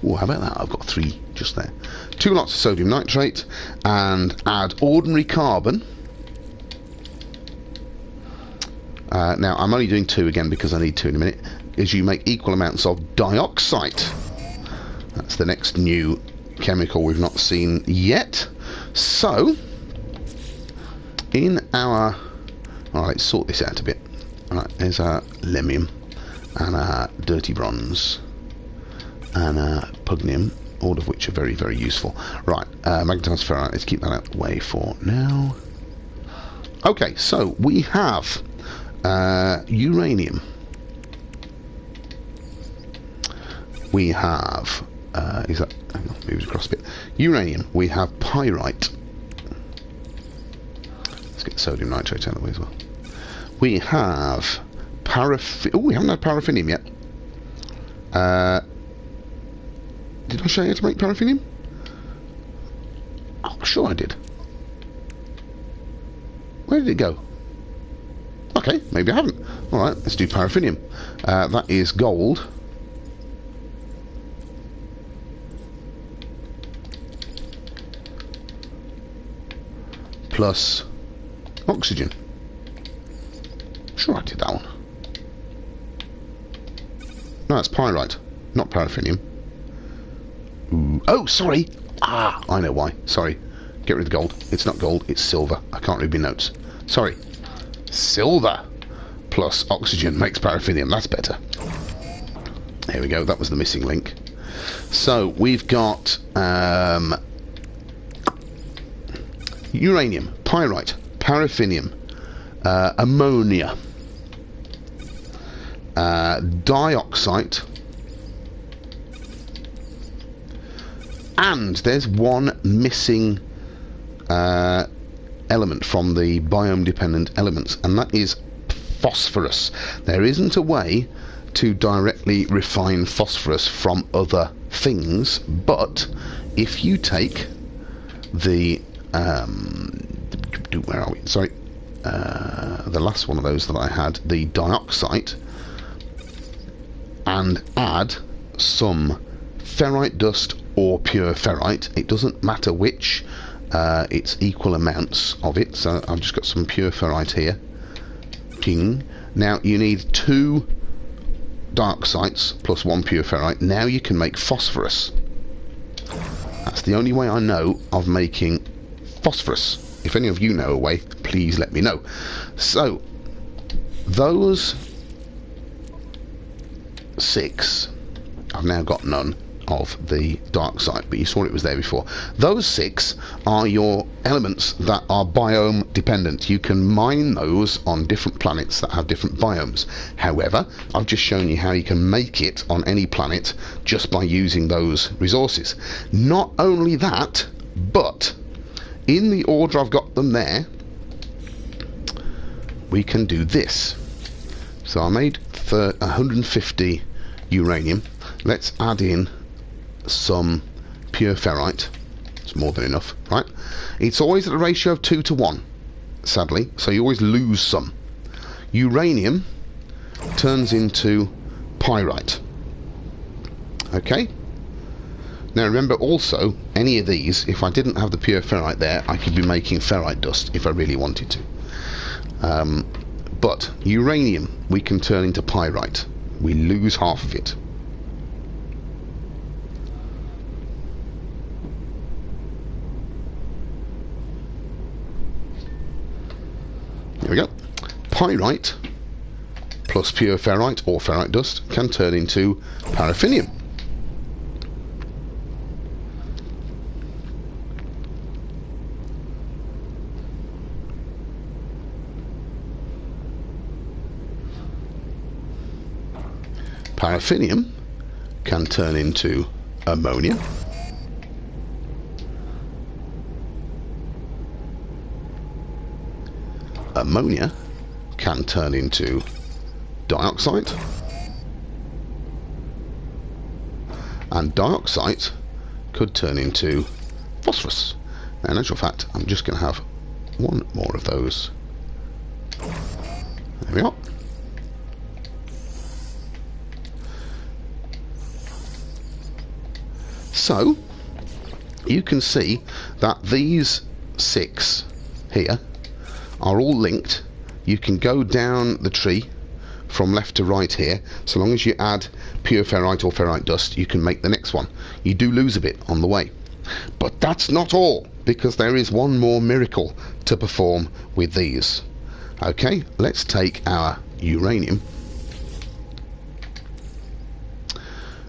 Oh, how about that? I've got 3 just there. 2 lots of sodium nitrate and add ordinary carbon. Now, I'm only doing 2 again because I need 2 in a minute. Is you make equal amounts of dioxide. That's the next new chemical we've not seen yet. So, in our... Alright, let's sort this out a bit. Alright, there's our lemium and our dirty bronze and our pugnium, all of which are very, very useful. Right, magnetized ferrite, let's keep that out of the way for now. Okay, so we have uranium. We have, is that, hang on, move it across a bit. Uranium, we have pyrite. Let's get sodium nitrate out of the way as well. We have paraffin. Oh, we haven't had paraffinium yet. Did I show you how to make paraffinium? Oh, sure I did. Where did it go? Okay, maybe I haven't. Alright, let's do paraffinium. That is gold. Plus oxygen. Sure I did that one. No, it's pyrite, not paraffinium. Ooh. Oh, sorry. Ah, I know why. Sorry. Get rid of the gold. It's not gold, it's silver. I can't read my notes. Sorry. Silver plus oxygen makes paraffinium. That's better. There we go. That was the missing link. So, we've got uranium, pyrite, paraffinium, ammonia, dioxide, and there's one missing element from the biome dependent elements, and that is phosphorus. There isn't a way to directly refine phosphorus from other things, but if you take the where are we? Sorry, the last one of those that I had, the dioxide, and add some ferrite dust or pure ferrite. It doesn't matter which. It's equal amounts of it. So I've just got some pure ferrite here. King. Now you need 2 dioxides plus 1 pure ferrite. Now you can make phosphorus. That's the only way I know of making phosphorus. If any of you know a way, please let me know. So those 6, I've now got none of the dioxide, but you saw it was there before. Those 6 are your elements that are biome dependent. You can mine those on different planets that have different biomes. However, I've just shown you how you can make it on any planet just by using those resources. Not only that, but in the order I've got them there, we can do this. So I made 150 uranium. Let's add in some pure ferrite. It's more than enough, right? It's always at a ratio of 2 to 1, sadly, so you always lose some. Uranium turns into pyrite. Okay? Now remember also, any of these, if I didn't have the pure ferrite there, I could be making ferrite dust if I really wanted to. But uranium we can turn into pyrite. We lose half of it. There we go. Pyrite plus pure ferrite or ferrite dust can turn into paraffinium. Paraffinium can turn into ammonia. Ammonia can turn into dioxide. And dioxide could turn into phosphorus. Now, in actual fact, I'm just going to have one more of those. There we are. So, you can see that these 6 here are all linked. You can go down the tree from left to right here. So long as you add pure ferrite or ferrite dust, you can make the next one. You do lose a bit on the way. But that's not all, because there is one more miracle to perform with these. Okay, let's take our uranium.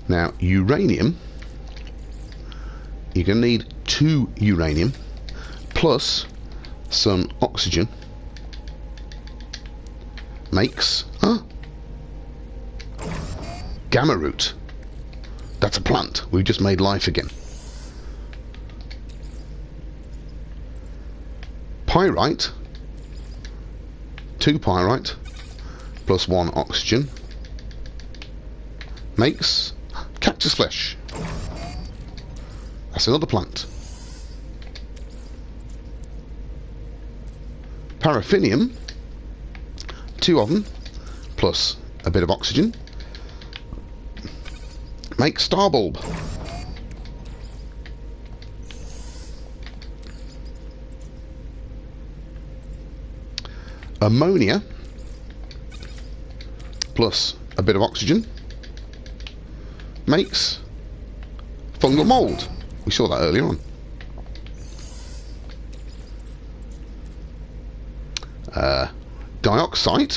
Now, uranium, you're going to need 2 uranium plus some oxygen. Makes gamma root. That's a plant. We've just made life again. Pyrite, 2 pyrite plus 1 oxygen makes cactus flesh. That's another plant. Paraffinium, 2 of them plus a bit of oxygen makes star bulb. Ammonia plus a bit of oxygen makes fungal mold. We saw that earlier on. Dioxide,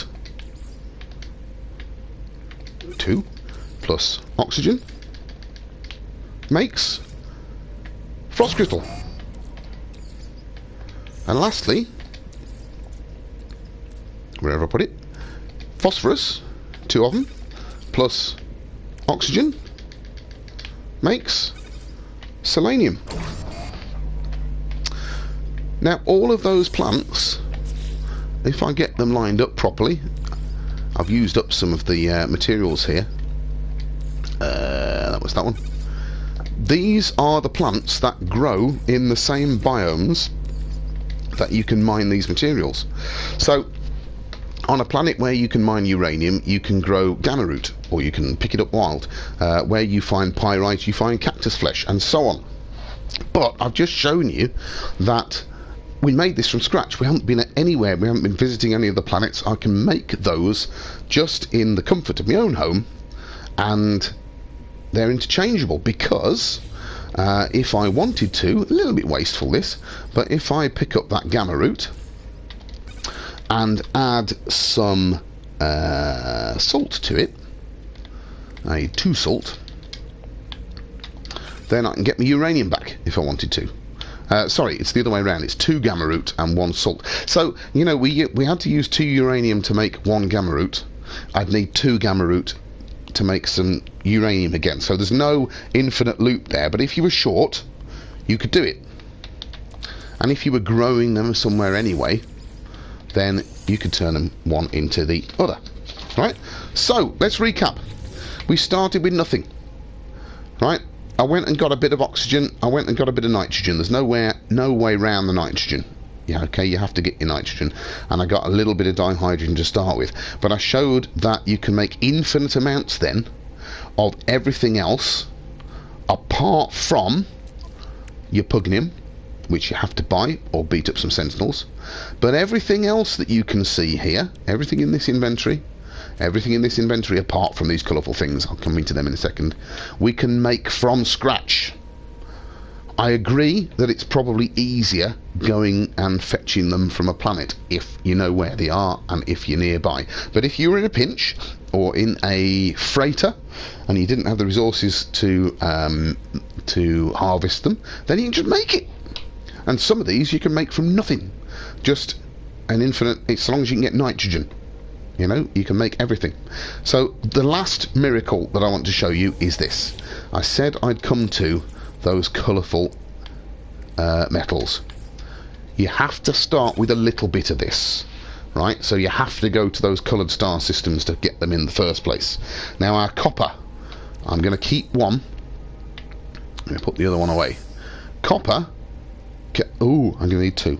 2 plus oxygen makes frost crystal. And lastly, wherever I put it, phosphorus, 2 of them plus oxygen makes selenium. Now, all of those plants, if I get them lined up properly, I've used up some of the materials here. That was that one. These are the plants that grow in the same biomes that you can mine these materials. So, on a planet where you can mine uranium, you can grow gamma root, or you can pick it up wild. Where you find pyrite, you find cactus flesh, and so on. But I've just shown you that we made this from scratch. We haven't been anywhere. We haven't been visiting any of the planets. I can make those just in the comfort of my own home, and they're interchangeable because if I wanted to, a little bit wasteful this, but if I pick up that gamma root and add some salt to it, a 2 salt, then I can get my uranium back if I wanted to. Sorry, it's the other way around. It's 2 gamma root and 1 salt. So, you know, we had to use 2 uranium to make 1 gamma root. I'd need 2 gamma root to make some uranium again. So there's no infinite loop there. But if you were short, you could do it. And if you were growing them somewhere anyway, then you could turn them one into the other. Right? So, let's recap. We started with nothing. Right? I went and got a bit of oxygen. I went and got a bit of nitrogen. There's no way around the nitrogen. Yeah, okay, you have to get your nitrogen. And I got a little bit of dihydrogen to start with. But I showed that you can make infinite amounts then of everything else apart from your pugnium, which you have to buy or beat up some sentinels. But everything else that you can see here, everything in this inventory apart from these colourful things, I'll come into them in a second, we can make from scratch. I agree that it's probably easier going and fetching them from a planet if you know where they are and if you're nearby. But if you were in a pinch or in a freighter and you didn't have the resources to harvest them, then you can just make it. And some of these you can make from nothing. Just an infinite, as long as you can get nitrogen. You know, you can make everything. So the last miracle that I want to show you is this. I said I'd come to those colourful metals. You have to start with a little bit of this, right? So you have to go to those coloured star systems to get them in the first place. Now our copper, I'm going to keep one. I'm going to put the other one away. Copper, ooh, I'm going to need two.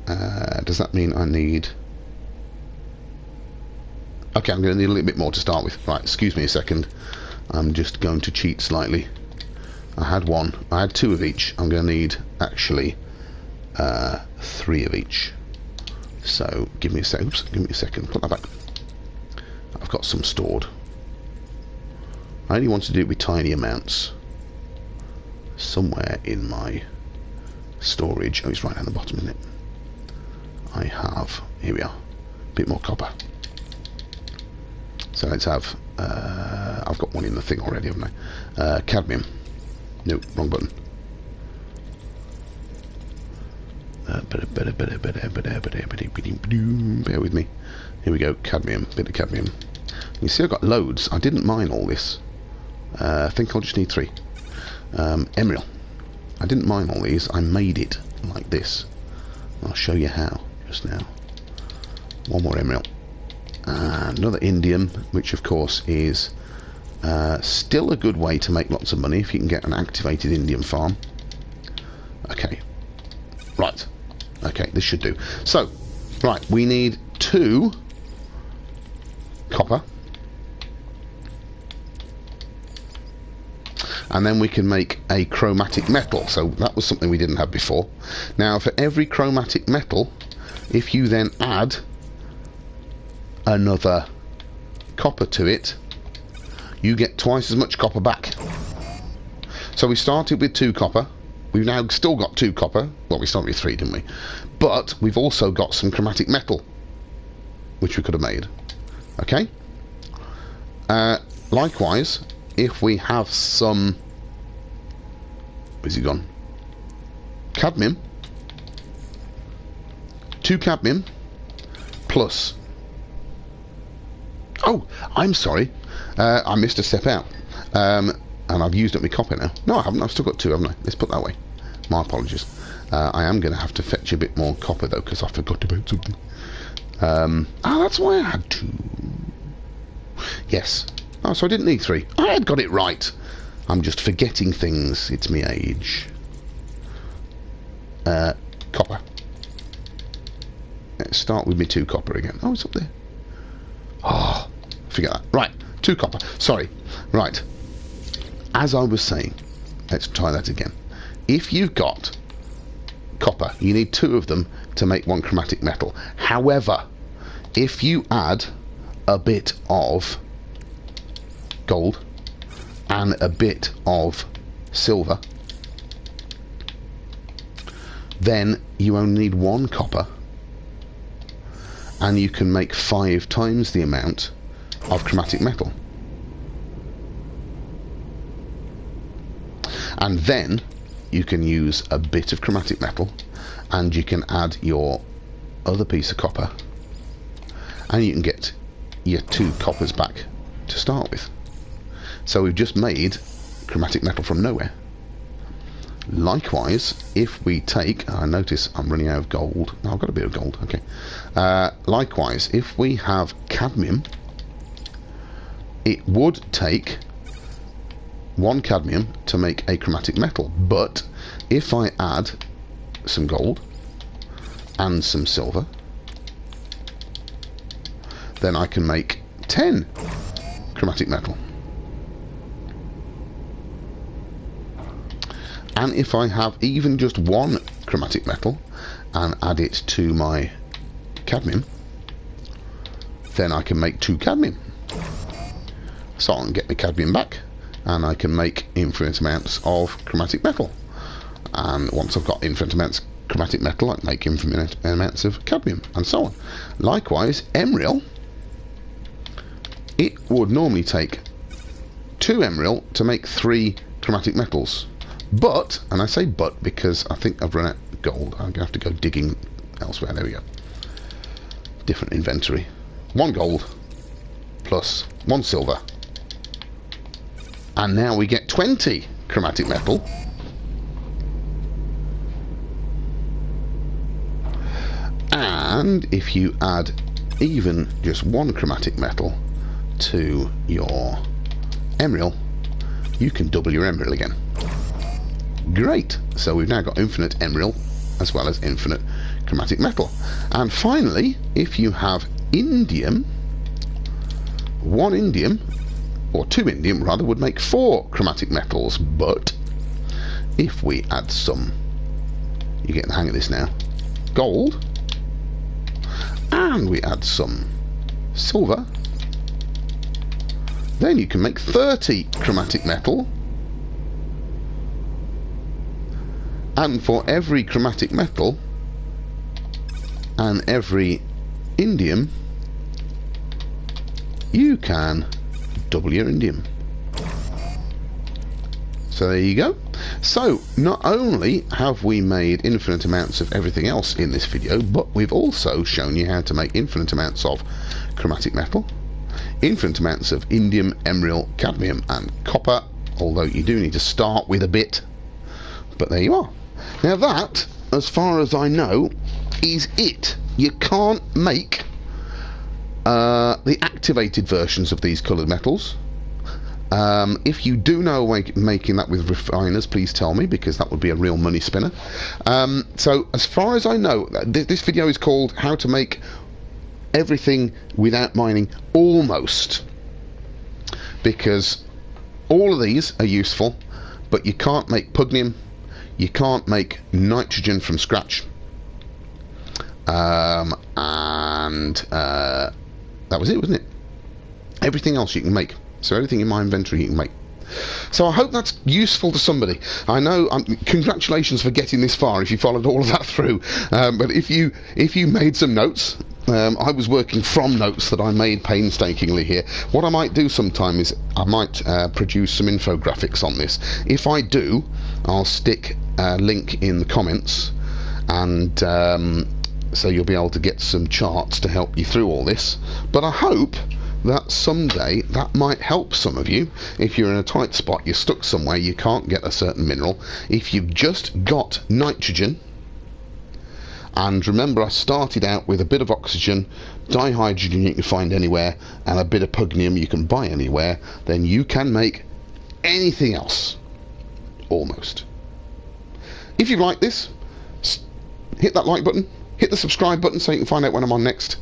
Does that mean I need... Okay, I'm going to need a little bit more to start with. Right, excuse me a second. I'm just going to cheat slightly. I had one. I had two of each. I'm going to need, actually, three of each. So, give me a second. Oops, give me a second. Put that back. I've got some stored. I only want to do it with tiny amounts. Somewhere in my storage. Oh, it's right down the bottom, isn't it? I have... Here we are. A bit more copper. So let's have, I've got one in the thing already, haven't I? Cadmium. Nope, wrong button. Bear with me. Here we go, cadmium, bit of cadmium. You see I've got loads. I didn't mine all this. I think I'll just need three. Emerald. I didn't mine all these, I made it like this. I'll show you how, just now. One more emerald. Another indium, which of course is still a good way to make lots of money if you can get an activated indium farm. Okay, right, okay, this should do. So, right, we need 2 copper, and then we can make a chromatic metal. So that was something we didn't have before. Now for every chromatic metal, if you then add another copper to it, you get twice as much copper back. So we started with 2 copper. We've now still got 2 copper. Well, we started with 3, didn't we? But we've also got some chromatic metal, which we could have made. Okay? Likewise, if we have some... Where's he gone? Cadmium. 2 cadmium plus... Oh, I'm sorry. I missed a step out. And I've used up my copper now. No, I haven't. I've still got 2, haven't I? Let's put that way. My apologies. I am going to have to fetch a bit more copper, though, because I forgot about something. That's why I had 2. Yes. Oh, so I didn't need 3. I had got it right. I'm just forgetting things. It's me age. Copper. Let's start with me 2 copper again. Oh, it's up there. Oh, forget that. Right, 2 copper. Sorry. Right. As I was saying, let's try that again. If you've got copper, you need 2 of them to make 1 chromatic metal. However, if you add a bit of gold and a bit of silver, then you only need 1 copper, and you can make 5 times the amount of chromatic metal. And then you can use a bit of chromatic metal, and you can add your other piece of copper, and you can get your 2 coppers back to start with. So we've just made chromatic metal from nowhere. Likewise, if we take... I notice I'm running out of gold. No, I've got a bit of gold, okay. Likewise, if we have cadmium, it would take 1 cadmium to make a chromatic metal. But if I add some gold and some silver, then I can make 10 chromatic metal. And if I have even just 1 chromatic metal and add it to my cadmium, then I can make 2 cadmium. So I can get the cadmium back, and I can make infinite amounts of chromatic metal. And once I've got infinite amounts of chromatic metal, I can make infinite amounts of cadmium, and so on. Likewise, emerald, it would normally take 2 emerald to make 3 chromatic metals. But, and I say but because I think I've run out of gold. I'm going to have to go digging elsewhere. There we go. Different inventory. 1 gold plus 1 silver. And now we get 20 chromatic metal. And if you add even just 1 chromatic metal to your emerald, you can double your emerald again. Great! So we've now got infinite emerald as well as infinite chromatic metal. And finally, if you have indium, 1 indium, or 2 indium rather, would make 4 chromatic metals. But if we add some, you get the hang of this now, gold, and we add some silver, then you can make 30 chromatic metal. And for every chromatic metal and every indium, you can double your indium. So there you go. So not only have we made infinite amounts of everything else in this video, but we've also shown you how to make infinite amounts of chromatic metal, infinite amounts of indium, emerald, cadmium and copper, although you do need to start with a bit. But there you are. Now that, as far as I know, is it. You can't make the activated versions of these coloured metals. If you do know a way of making that with refiners, please tell me, because that would be a real money spinner. So as far as I know, this video is called How to Make Everything Without Mining Almost, because all of these are useful, but you can't make pugnium, you can't make nitrogen from scratch, and that was it, wasn't it? Everything else you can make. So everything in my inventory you can make. So I hope that's useful to somebody. I know, congratulations for getting this far if you followed all of that through. But if you made some notes, I was working from notes that I made painstakingly here. What I might do sometime is I might produce some infographics on this. If I do, I'll stick a link in the comments, and so you'll be able to get some charts to help you through all this. But I hope that someday that might help some of you. If you're in a tight spot, you're stuck somewhere, you can't get a certain mineral, if you've just got nitrogen, and remember I started out with a bit of oxygen, dihydrogen you can find anywhere, and a bit of pugnium you can buy anywhere, then you can make anything else almost. If you like this, hit that like button, hit the subscribe button so you can find out when I'm on next,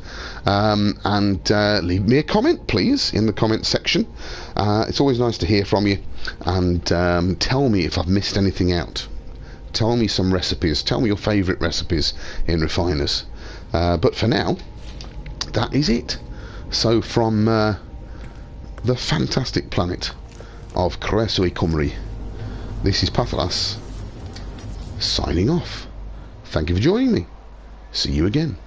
and leave me a comment please in the comment section. It's always nice to hear from you, and tell me if I've missed anything out. Tell me some recipes, tell me your favourite recipes in refiners, but for now that is it. So from the fantastic planet of Croeso Cymru, this is Pathalas signing off. Thank you for joining me. See you again.